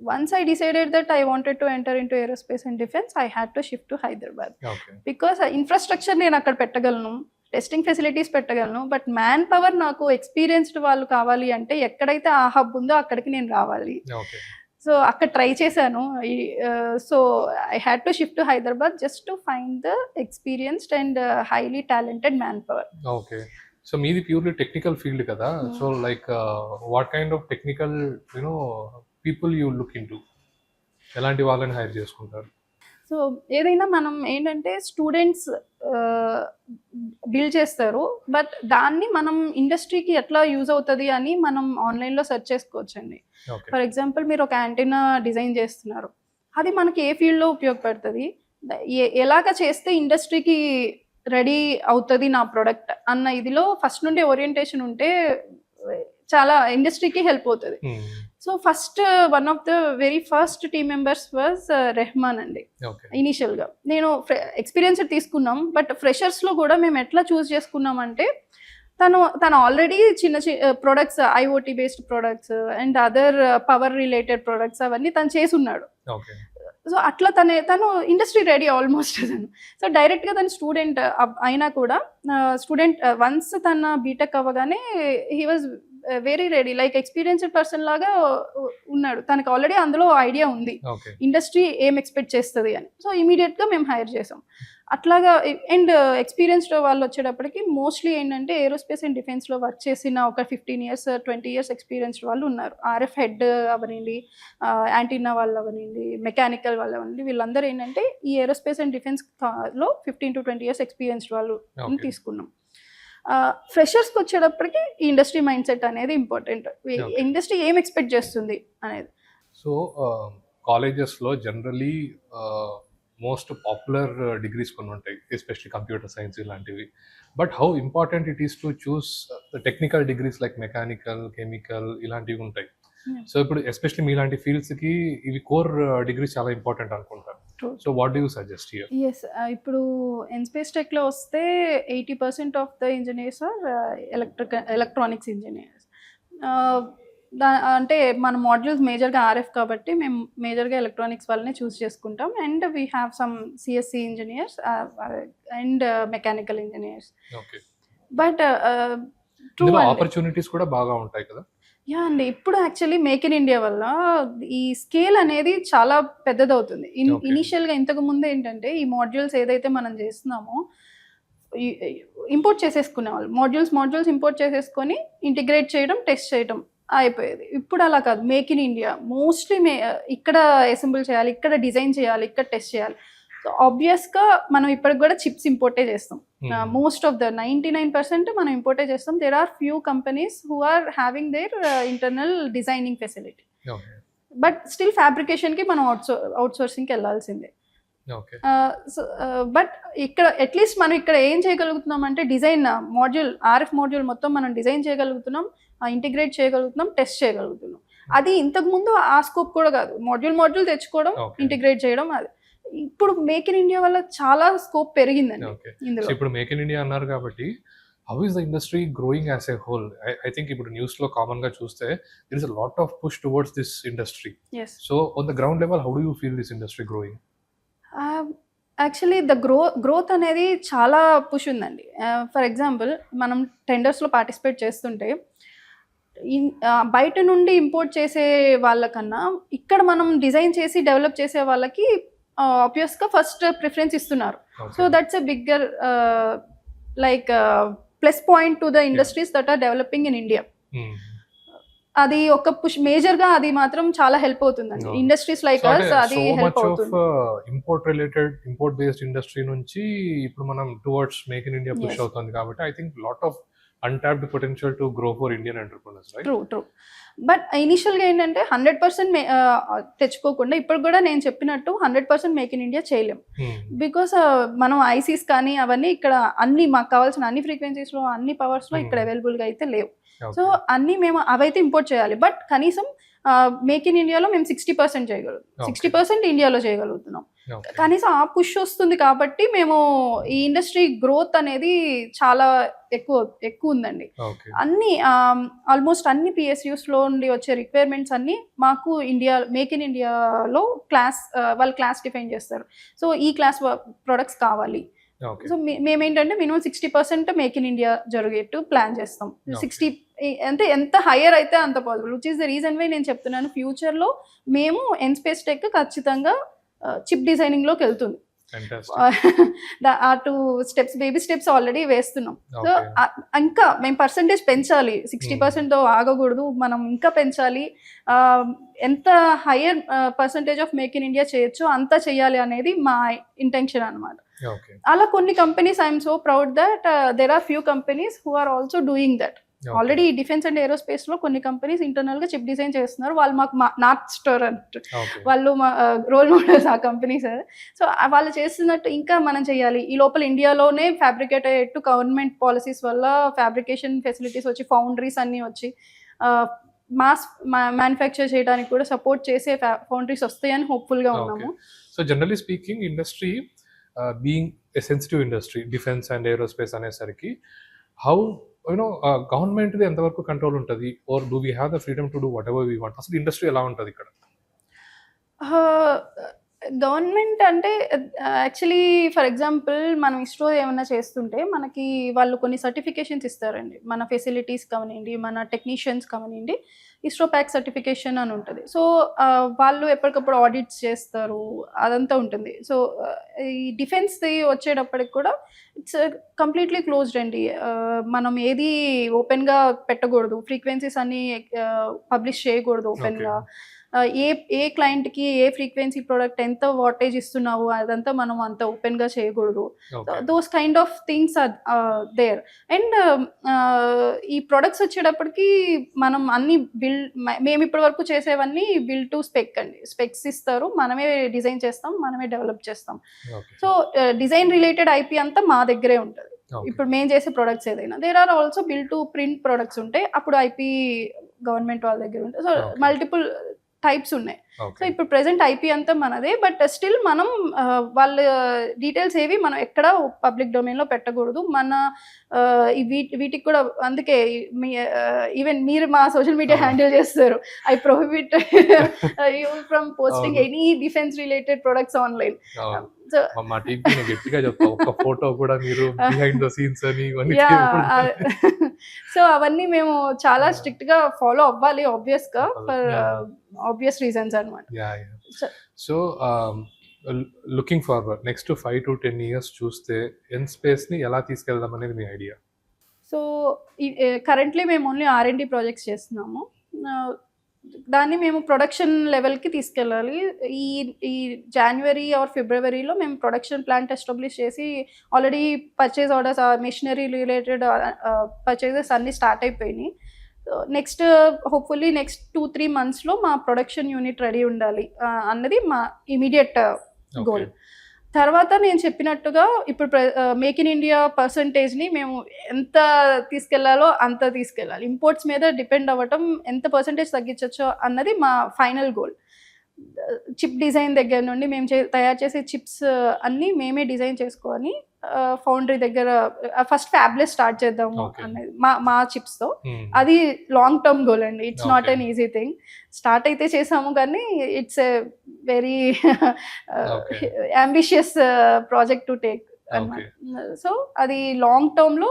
Speaker 2: Once I decided that I wanted to enter into aerospace and defence, I had to shift to Hyderabad.
Speaker 1: Okay.
Speaker 2: Because infrastructure నేను అక్కడ పెట్టగలను, టెస్టింగ్ ఫెసిలిటీస్ పెట్టగలను, బట్ మ్యాన్ పవర్ నాకు ఎక్స్పీరియన్స్డ్ వాళ్ళు కావాలి అంటే ఎక్కడైతే ఆ హబ్ ఉందో అక్కడికి నేను రావాలి.
Speaker 1: ఓకే.
Speaker 2: సో అక్కడ ట్రై చేశాను. So I had to shift to Hyderabad just to find the experienced and highly talented man power.
Speaker 1: Okay. So మీది ప్యూర్లీ టెక్నికల్ ఫీల్డ్ కదా. So like what kind of technical people you look in to? ఎలాంటి వాళ్ళని hire చేసుకుంటారు?
Speaker 2: So ఏదైనా మనం ఏంటంటే students build చేస్తారు, but దాన్ని మనం ఇండస్ట్రీకి ఎట్లా యూజ్ అవుతుంది అని మనం ఆన్లైన్లో సెర్చ్ చేసుకోవచ్చండి.
Speaker 1: ఓకే.
Speaker 2: ఫర్ ఎగ్జాంపుల్ మీరు ఒక యాంటీనా డిజైన్ చేస్తున్నారు, అది మనకి ఏ ఫీల్డ్లో ఉపయోగపడుతుంది, ఎలాగ చేస్తే ఇండస్ట్రీకి రెడీ అవుతుంది నా ప్రోడక్ట్ అన్న ఇదిలో ఫస్ట్ నుండి ఓరియంటేషన్ ఉంటే చాలా ఇండస్ట్రీకి హెల్ప్ అవుతుంది. So first one of the very first team members was Rehman అండి.
Speaker 1: ఓకే.
Speaker 2: ఇనీషియల్గా నేను ఎక్స్పీరియన్స్ తీసుకున్నాం, బట్ ఫ్రెషర్స్లో కూడా మేము ఎట్లా చూస్ చేసుకున్నామంటే తను ఆల్రెడీ చిన్న products, IoT based products and other power related products అవన్నీ తను చేసి ఉన్నాడు.
Speaker 1: ఓకే.
Speaker 2: సో అట్లా తను ఇండస్ట్రీ రెడీ ఆల్మోస్ట్ తను. సో డైరెక్ట్గా తను స్టూడెంట్ అయినా కూడా వన్స్ తన బీటెక్ అవ్వగానే he was very ready, like experienced person లాగా ఉన్నాడు. తనకి ఆల్రెడీ అందులో ఐడియా ఉంది
Speaker 1: ఓకే.
Speaker 2: ఇండస్ట్రీ ఏం ఎక్స్పెక్ట్ చేస్తుంది అని. సో ఇమీడియట్గా మేము హైర్ చేసాం. అట్లాగా అండ్ ఎక్స్పీరియన్స్డ్ వాళ్ళు వచ్చేటప్పటికి మోస్ట్లీ ఏంటంటే ఏరోస్పేస్ అండ్ డిఫెన్స్లో వర్క్ చేసిన ఒక 15 years 20 years ఎక్స్పీరియన్స్డ్ వాళ్ళు ఉన్నారు. RF హెడ్ అవనండి, యాంటీనా వాళ్ళు అవనండి, మెకానికల్ వాళ్ళు అవనండి, వీళ్ళందరూ ఏంటంటే ఈ ఏరోస్పేస్ అండ్ డిఫెన్స్లో 15 to 20 years ఎక్స్పీరియన్స్డ్ వాళ్ళు
Speaker 1: Okay.
Speaker 2: తీసుకున్నాం. ఫ్రెషర్స్కి వచ్చేటప్పటికి ఈ ఇండస్ట్రీ మైండ్ సెట్ అనేది ఇంపార్టెంట్.
Speaker 1: Okay.
Speaker 2: ఇండస్ట్రీ ఏం ఎక్స్పెక్ట్ చేస్తుంది అనేది.
Speaker 1: సో కాలేజెస్లో జనరలీ మోస్ట్ పాపులర్ డిగ్రీస్ కొన్ని ఉంటాయి, ఎస్పెషలీ కంప్యూటర్ సైన్స్ ఇలాంటివి. But how important it is to choose technical degrees like mechanical, chemical ఇలాంటివి ఉంటాయి.
Speaker 2: Yeah.
Speaker 1: సో ఇప్పుడు ఎస్పెషలీ మీలాంటి ఫీల్డ్స్కి ఇవి కోర్ డిగ్రీస్ చాలా ఇంపార్టెంట్ అనుకుంటాను.
Speaker 2: True.
Speaker 1: So what do you suggest here?
Speaker 2: Yes, ఇప్పుడు ఎన్స్పేస్ టెక్లో వస్తే 80% of the engineers are electronics engineers. అంటే మన మాడ్యూల్స్ మేజర్గా RF కాబట్టి మేము మేజర్గా ఎలక్ట్రానిక్స్ వాళ్ళని చూస్ చేసుకుంటాం. And we have some CSC engineers and mechanical engineers.
Speaker 1: Okay.
Speaker 2: But
Speaker 1: opportunities కూడా బాగా ఉంటాయి కదా.
Speaker 2: యా అండి, ఇప్పుడు యాక్చువల్లీ మేక్ ఇన్ ఇండియా వల్ల ఈ స్కేల్ అనేది చాలా పెద్దదవుతుంది.
Speaker 1: Okay.
Speaker 2: ఇనీషియల్గా ఇంతకు ముందు ఏంటంటే ఈ మాడ్యూల్స్ ఏదైతే మనం చేస్తున్నామో ఇంపోర్ట్ చేసేసుకునేవాళ్ళు. మాడ్యూల్స్ ఇంపోర్ట్ చేసేసుకొని ఇంటిగ్రేట్ చేయడం, టెస్ట్ చేయడం అయిపోయేది. ఇప్పుడు అలా కాదు, మేక్ ఇన్ ఇండియా మోస్ట్లీ ఇక్కడ అసెంబుల్ చేయాలి, ఇక్కడ డిజైన్ చేయాలి, ఇక్కడ టెస్ట్ చేయాలి. సో ఆబ్వియస్గా మనం ఇప్పటికి కూడా చిప్స్ ఇంపోర్టే చేస్తాం. మోస్ట్ ఆఫ్ ద 99% మనం ఇంపోర్టే చేస్తాం. There are few companies who are having their internal designing facility.
Speaker 1: Okay.
Speaker 2: But still ఫ్యాబ్రికేషన్కి మనం అవుట్సోర్సింగ్కి వెళ్ళాల్సిందే.
Speaker 1: ఓకే.
Speaker 2: బట్ ఇక్కడ అట్లీస్ట్ మనం ఇక్కడ ఏం చేయగలుగుతున్నాం అంటే డిజైన్ RF మాడ్యూల్ మొత్తం మనం డిజైన్ చేయగలుగుతున్నాం, ఇంటిగ్రేట్ చేయగలుగుతున్నాం, టెస్ట్ చేయగలుగుతున్నాం. అది ఇంతకుముందు ఆ స్కోప్ కూడా కాదు. మాడ్యూల్ తెచ్చుకోవడం,
Speaker 1: Okay.
Speaker 2: ఇంటిగ్రేట్ చేయడం. అది ఇప్పుడు మేక్ ఇన్ ఇండియా వల్ల చాలా స్కోప్ పెరిగిందండి
Speaker 1: ఓకే.
Speaker 2: ఇందులో.
Speaker 1: ఇప్పుడు మేక్ ఇన్ ఇండియా అన్నారు కాబట్టి how is the industry growing as a whole? I think ఇప్పుడు న్యూస్లో కామన్గా చూస్తే there is a lot of push towards this industry.
Speaker 2: Yes.
Speaker 1: So on the ground level how do you feel this industry growing?
Speaker 2: Actually growth అనేది చాలా push ఉందండి. For example మనం టెండర్స్‌లో participate చేస్తుంటే బయట నుండి ఇంపోర్ట్ చేసే వాళ్ళకన్నా ఇక్కడ మనం డిజైన్ చేసి డెవలప్ చేసే వాళ్ళకి ఆబ్వియస్‌గా ఫస్ట్ ప్రిఫరెన్స్ ఇస్తున్నారు. So that's a bigger like plus point to the industries that are developing in India. అది ఒక పుష్ మేజర్‌గా అది మాత్రం చాలా హెల్ప్ అవుతుందండి. ఇండస్ట్రీస్ లైక్ అస్ అది హెల్ప్ అవుతుంది.
Speaker 1: ఇంపోర్ట్ బేస్డ్ ఇండస్ట్రీ నుంచి ఇప్పుడు మనం towards make in India push
Speaker 2: Yes.
Speaker 1: అవుతుంది కాబట్టి I think lot of untapped potential to grow for Indian entrepreneurs, right?
Speaker 2: True. But ఇనీషియల్‌గా ఏంటంటే 100% తెచ్చుకోకుండా ఇప్పుడు కూడా నేను చెప్పినట్టు 100% మేక్ ఇన్ ఇండియా చేయలేం. బికాస్ మనం ఐసీస్ కానీ అవన్నీ ఇక్కడ అన్ని మాకు కావాల్సిన అన్ని ఫ్రీక్వెన్సీస్‌లో అన్ని పవర్స్‌లో ఇక్కడ అవైలబుల్‌గా అయితే లేవు. సో అన్నీ మేము అవైతే ఇంపోర్ట్ చేయాలి. బట్ కనీసం మేక్ ఇన్ ఇండియాలో మేము 60% చేయగలుగుతాం. 60% ఇండియాలో చేయగలుగుతున్నాం. కనీసం ఆ పుష్ వస్తుంది కాబట్టి మేము ఈ ఇండస్ట్రీ గ్రోత్ అనేది చాలా ఎక్కువ ఉందండి. అన్ని ఆల్మోస్ట్ అన్ని పిఎస్యూస్లో నుండి వచ్చే రిక్వైర్మెంట్స్ అన్ని మాకు మేక్ ఇన్ ఇండియాలో వాళ్ళు క్లాస్ డిఫైన్ చేస్తారు. సో ఈ క్లాస్ ప్రొడక్ట్స్ కావాలి. సో మేమేంటంటే మినిమం 60% మేక్ ఇన్ ఇండియా జరిగేట్టు ప్లాన్ చేస్తాం. 60 అంటే ఎంత హయ్యర్ అయితే అంత possible, which is the reason why నేను చెప్తున్నాను ఫ్యూచర్లో మేము ఎన్స్పేస్ టెక్ ఖచ్చితంగా చిప్ డిజైనింగ్లోకి వెళ్తుంది. అటు బేబీ స్టెప్స్ ఆల్రెడీ వేస్తున్నాం. సో ఇంకా మేము పర్సంటేజ్ పెంచాలి. 60%తో ఆగకూడదు, మనం ఇంకా పెంచాలి. ఎంత higher percentage of make in India చేయొచ్చో అంతా చేయాలి అనేది మా ఇంటెన్షన్ అనమాట. అలా కొన్ని companies I'm so proud that there are few companies who are also doing that. Already defence and aerospace లో కొన్ని కంపెనీస్ ఇంటర్నల్ గా చిప్ డిజైన్ చేస్తున్నారు. వాళ్ళు మాకు నార్త్ స్టార్ అంటారు, వాళ్ళు మా రోల్ మోడల్స్ ఆ కంపెనీస్. సో వాళ్ళు చేస్తున్నట్టు ఇంకా మనం చేయాలి. ఈ లోపల ఇండియాలోనే ఫ్యాబ్రికేట్ అయ్యేట్టు గవర్నమెంట్ పాలసీస్ వల్ల ఫ్యాబ్రికేషన్ ఫెసిలిటీస్ వచ్చి ఫౌండరీస్ అన్నీ వచ్చి మాస్ మ్యానుఫ్యాక్చర్ చేయడానికి కూడా సపోర్ట్ చేసే ఫౌండరీస్ వస్తాయని హోప్ఫుల్ గా ఉన్నాము.
Speaker 1: So generally speaking industry being a sensitive industry, defence and aerospace అనేసరికి హౌ గవర్నమెంట్ ఎంతవరకు కంట్రోల్ ఉంటుంది, or do we have the freedom to do what ever we want? అసలు ఇండస్ట్రీ ఎలా ఉంటుంది ఇక్కడ?
Speaker 2: గవర్నమెంట్ అంటే యాక్చువల్లీ ఫర్ ఎగ్జాంపుల్ మనం ఇస్రో ఏమైనా చేస్తుంటే మనకి వాళ్ళు కొన్ని సర్టిఫికేషన్స్ ఇస్తారండి. మన ఫెసిలిటీస్ కానివ్వండి, మన టెక్నీషియన్స్ కానివ్వండి, ఇస్రో ప్యాక్ సర్టిఫికేషన్ అని ఉంటుంది. సో వాళ్ళు ఎప్పటికప్పుడు ఆడిట్స్ చేస్తారు, అదంతా ఉంటుంది. సో ఈ డిఫెన్స్ది వచ్చేటప్పటికి కూడా ఇట్స్ కంప్లీట్లీ క్లోజ్డ్ అండి. మనం ఏది ఓపెన్గా పెట్టకూడదు, ఫ్రీక్వెన్సీస్ అన్ని పబ్లిష్ చేయకూడదు ఓపెన్గా. ఏ క్లయింట్కి ఏ ఫ్రీక్వెన్సీ ప్రోడక్ట్ ఎంత వాటేజ్ ఇస్తున్నావు అదంతా మనం అంత ఓపెన్గా చేయకూడదు. Those kind of things are there. And ఈ ప్రొడక్ట్స్ వచ్చేటప్పటికి మనం అన్ని మేము ఇప్పటి వరకు చేసేవన్నీ బిల్డ్ టు స్పెక్ అండి. స్పెక్స్ ఇస్తారు, మనమే డిజైన్ చేస్తాం, మనమే డెవలప్ చేస్తాం. సో డిజైన్ రిలేటెడ్ ఐపీ అంతా మా దగ్గరే ఉంటుంది. ఇప్పుడు మేము చేసే ప్రొడక్ట్స్ ఏదైనా there are also build to print products ఉంటాయి, అప్పుడు ఐపీ గవర్నమెంట్ వాళ్ళ దగ్గర ఉంటాయి. సో మల్టిపుల్ టైప్స్ ఉన్నాయి. సో ఇప్పుడు ప్రెసెంట్ ఐపీ అంతా మనదే, బట్ స్టిల్ మనం వాళ్ళ డీటెయిల్స్ ఏవి మనం ఎక్కడ పబ్లిక్ డొమైన్లో పెట్టకూడదు. మన వీటికి కూడా అందుకే ఈవెన్ మీరు మా సోషల్ మీడియా హ్యాండిల్ చేస్తారు. I prohibit you from posting any defence related products online. So
Speaker 1: మా టీంకి నేను గట్టిగా చెప్తా, ఒక ఫోటో కూడా మీరు బిహైండ్ ద సీన్స్ అని ఇవన్నీ
Speaker 2: సో అవన్నీ మేము చాలా స్ట్రిక్ట్ గా ఫాలో అవ్వాలి, ఆబ్వియస్ గా, ఫర్ ఆబ్వియస్ రీజన్స్ అన్నమాట.
Speaker 1: So looking forward next 5 to 10 years చూస్తే ఎన్స్పేస్ ని ఎలా తీసుకెళ్దాం అనేది మీ ఐడియా?
Speaker 2: సో కరెంట్లీ మేము ఓన్లీ R&D ప్రాజెక్ట్స్ చేస్తున్నాము. దాన్ని మేము ప్రొడక్షన్ లెవెల్కి తీసుకెళ్ళాలి. ఈ జనవరి ఆర్ ఫిబ్రవరిలో మేము ప్రొడక్షన్ ప్లాంట్ ఎస్టాబ్లిష్ చేసి already purchase orders, machinery related purchases అన్నీ స్టార్ట్ అయిపోయినాయి. నెక్స్ట్ హోప్ఫుల్లీ నెక్స్ట్ 2-3 monthsలో మా ప్రొడక్షన్ యూనిట్ రెడీ ఉండాలి అన్నది మా ఇమీడియట్ గోల్. తర్వాత నేను చెప్పినట్టుగా ఇప్పుడు మేక్ ఇన్ ఇండియా పర్సంటేజ్ని మేము ఎంత తీసుకెళ్లాలో అంత తీసుకెళ్ళాలి. ఇంపోర్ట్స్ మీద డిపెండ్ అవ్వటం ఎంత పర్సంటేజ్ తగ్గించవచ్చో అన్నది మా ఫైనల్ గోల్. చిప్ డిజైన్ దగ్గర నుండి మేము తయారు చేసే చిప్స్ అన్నీ మేమే డిజైన్ చేసుకొని ఫౌండరీ దగ్గర ఫస్ట్ ఫ్యాబ్లెస్ స్టార్ట్ చేద్దాము అనేది మా చిప్స్తో. అది లాంగ్ టర్మ్ గోల్ అండి, it's not an easy thing. Start అయితే చేసాము కానీ it's very
Speaker 1: Okay.
Speaker 2: Ambitious project to take అన్నమాట. సో అది లాంగ్ టర్మ్లో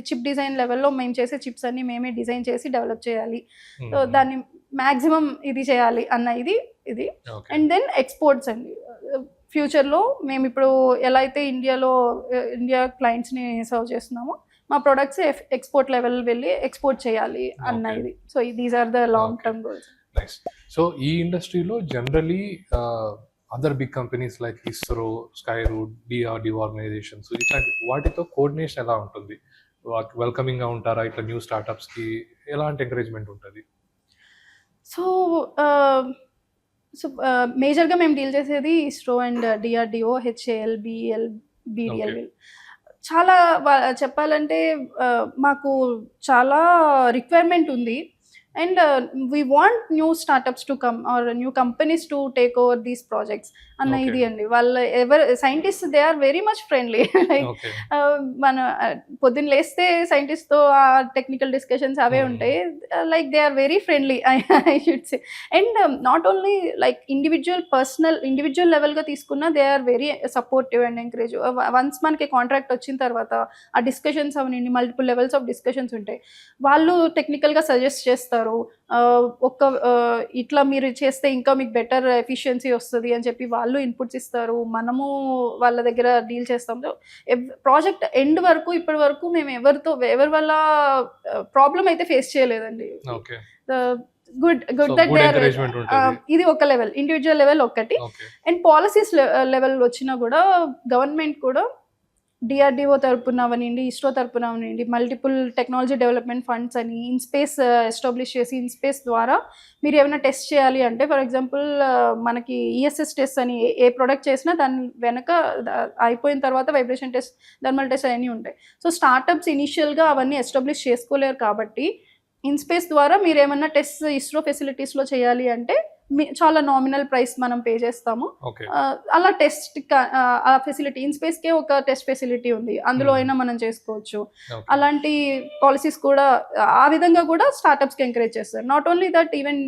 Speaker 2: చిప్ డిజైన్ లెవెల్లో మేము చేసే చిప్స్ అన్ని మేమే డిజైన్ చేసి డెవలప్ చేయాలి. సో దాన్ని మ్యాక్సిమం ఇది చేయాలి అన్న ఇది.
Speaker 1: Okay.
Speaker 2: అండ్ దెన్ ఎక్స్పోర్ట్స్ అండి. ఫ్యూచర్లో మేము ఇప్పుడు ఎలా అయితే ఇండియా క్లయింట్స్ని సర్వ్ చేస్తున్నామో మా ప్రొడక్ట్స్ ఎక్స్పోర్ట్ లెవెల్ వెళ్ళి ఎక్స్పోర్ట్ చేయాలి అన్న
Speaker 1: Okay.
Speaker 2: ఇది. So these are the long term goals.
Speaker 1: Nice. So ఈ ఇండస్ట్రీలో generally other big companies like ISRO, Skyroot, DRDO organizations ఇట్లాంటి వాటితో కోఆర్డినేషన్ ఎలా ఉంటుంది? వెల్కమింగ్ గా ఉంటారా ఇట్లా న్యూ స్టార్ట్అప్స్ కి? ఎలాంటి ఎంకరేజ్మెంట్ ఉంటుంది?
Speaker 2: సో మేజర్గా మేము డీల్ చేసేది ISRO and DRDO, HAL, BL, BDL. చాలా చెప్పాలంటే మాకు చాలా రిక్వైర్మెంట్ ఉంది. And we want new startups to come or new companies to take over these projects అన్న
Speaker 1: Okay.
Speaker 2: ఇది అండి. వాళ్ళు scientist they are very much friendly. Like
Speaker 1: Okay.
Speaker 2: మన పొద్దున్న లేస్తే సైంటిస్ట్తో ఆ టెక్నికల్ డిస్కషన్స్ అవే ఉంటాయి. Like they are very friendly I should say. And not only like individual లెవెల్గా తీసుకున్నా they are very supportive and encourage. Once మనకి కాంట్రాక్ట్ వచ్చిన తర్వాత ఆ డిస్కషన్స్ అవన్నీ మల్టిపుల్ లెవెల్స్ ఆఫ్ డిస్కషన్స్ ఉంటాయి. వాళ్ళు టెక్నికల్గా సజెస్ట్ చేస్తారు. ఇట్లా మీరు చేస్తే ఇంకా మీకు బెటర్ ఎఫిషియన్సీ వస్తుంది అని చెప్పి వాళ్ళు ఇన్పుట్స్ ఇస్తారు. మనము వాళ్ళ దగ్గర డీల్ చేస్తాం. ప్రాజెక్ట్ ఎండ్ వరకు ఇప్పటి వరకు మేము ఎవరి వల్ల ప్రాబ్లం అయితే ఫేస్ చేయలేదండి.
Speaker 1: Okay.
Speaker 2: Good
Speaker 1: So,
Speaker 2: that
Speaker 1: good encouragement ఉంటుంది.
Speaker 2: ఇది ఒక లెవెల్, ఇండివిజువల్ లెవెల్ ఒకటి.
Speaker 1: Okay.
Speaker 2: అండ్ పాలసీస్ లెవెల్ వచ్చినా కూడా గవర్నమెంట్ కూడా డిఆర్డిఓ తరపున అవనండి, ఇస్రో తరపున అవనండి, మల్టిపుల్ టెక్నాలజీ డెవలప్మెంట్ ఫండ్స్ అని ఇన్స్పేస్ ఎస్టాబ్లిష్ చేసి ఇన్స్పేస్ ద్వారా మీరు ఏమైనా టెస్ట్ చేయాలి అంటే, ఫర్ ఎగ్జాంపుల్ మనకి ఈఎస్ఎస్ టెస్ట్ అని ఏ ప్రోడక్ట్ చేసినా దాని వెనక అయిపోయిన తర్వాత వైబ్రేషన్ టెస్ట్, థర్మల్ టెస్ట్ అవన్నీ ఉంటాయి. సో స్టార్టప్స్ ఇనిషియల్గా అవన్నీ ఎస్టాబ్లిష్ చేసుకోలేరు కాబట్టి ఇన్స్పేస్ ద్వారా మీరు ఏమన్నా టెస్ట్ ఇస్రో ఫెసిలిటీస్లో చేయాలి అంటే చాలా నామినల్ ప్రైస్ మనం పే చేస్తాము.
Speaker 1: Okay.
Speaker 2: అలా టెస్ట్ ఆ ఫెసిలిటీ ఇన్స్పేస్కే ఒక టెస్ట్ ఫెసిలిటీ ఉంది, అందులో అయినా మనం చేసుకోవచ్చు.
Speaker 1: Okay.
Speaker 2: అలాంటి పాలసీస్ కూడా ఆ విధంగా కూడా స్టార్టప్స్కి ఎంకరేజ్ చేస్తారు. Not only that, even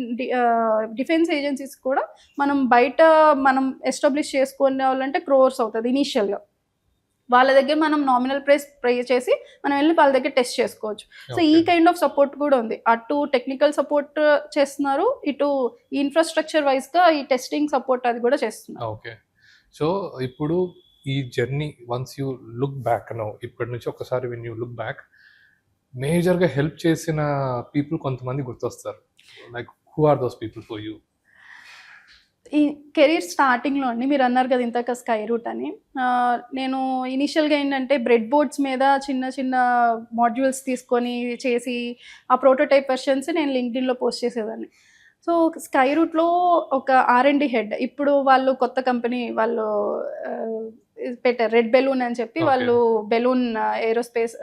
Speaker 2: defence agencies కూడా మనం ఎస్టాబ్లిష్ చేసుకునే వాళ్ళంటే క్రోర్స్ అవుతుంది ఇనీషియల్గా. వాళ్ళ దగ్గర మనం నామినల్ ప్రైస్ పే చేసి మనం వెళ్ళి వాళ్ళ దగ్గర టెస్ట్ చేసుకోవచ్చు. సో ఈ
Speaker 1: Okay.
Speaker 2: కైండ్ ఆఫ్ సపోర్ట్ కూడా ఉంది. అటు టెక్నికల్ సపోర్ట్ చేస్తున్నారు, ఇటు ఇన్ఫ్రాస్ట్రక్చర్ వైజ్గా ఈ టెస్టింగ్ సపోర్ట్ అది కూడా చేస్తున్నారు.
Speaker 1: ఓకే. సో ఇప్పుడు ఈ journey once you look back now, ఇప్పటి నుంచి ఒకసారి వెన్ యూ లుక్ బ్యాక్, మేజర్గా హెల్ప్ చేసిన పీపుల్ కొంతమంది గుర్తొస్తారు. Like who are those people for you?
Speaker 2: ఈ కెరీర్ స్టార్టింగ్లో అండి, మీరు అన్నారు కదా ఇంతక స్కై రూట్ అని, నేను ఇనిషియల్గా ఏంటంటే బ్రెడ్ బోర్డ్స్ మీద చిన్న చిన్న మాడ్యూల్స్ తీసుకొని చేసి ఆ ప్రోటోటైప్ వెర్షన్స్ నేను లింక్డ్ఇన్లో పోస్ట్ చేసేదాన్ని. సో స్కై రూట్లో ఒక R&D హెడ్, ఇప్పుడు వాళ్ళు కొత్త కంపెనీ వాళ్ళు పెట్టారు, రెడ్ బెలూన్ అని చెప్పి.
Speaker 1: Okay.
Speaker 2: వాళ్ళు balloon aerospace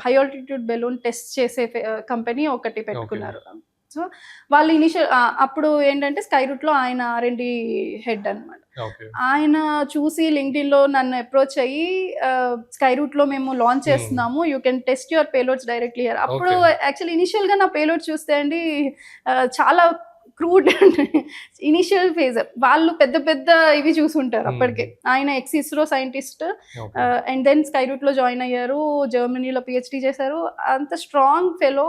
Speaker 2: high altitude balloon test చేసే కంపెనీ ఒకటి పెట్టుకున్నారు. సో వాళ్ళు ఇనిషియల్ అప్పుడు ఏంటంటే స్కై రూట్లో ఆయన R&D హెడ్ అనమాట.
Speaker 1: ఓకే.
Speaker 2: ఆయన చూసి లింక్డ్ఇన్లో నన్ను అప్రోచ్ అయ్యి స్కై రూట్లో మేము లాంచ్ చేస్తున్నాము, you can test your payloads directly here. అప్పుడు యాక్చువల్లీ ఇనిషియల్గా నా పేలోడ్ చూస్తే అండి చాలా క్రూడ్ ఇనిషియల్ ఫేజ్. వాళ్ళు పెద్ద పెద్ద ఇవి చూసుంటారు అప్పటికే. ఆయన ex ISRO scientist and then స్కై రూట్లో జాయిన్ అయ్యారు, జర్మనీలో PhD చేశారు. అంత స్ట్రాంగ్ ఫెలో.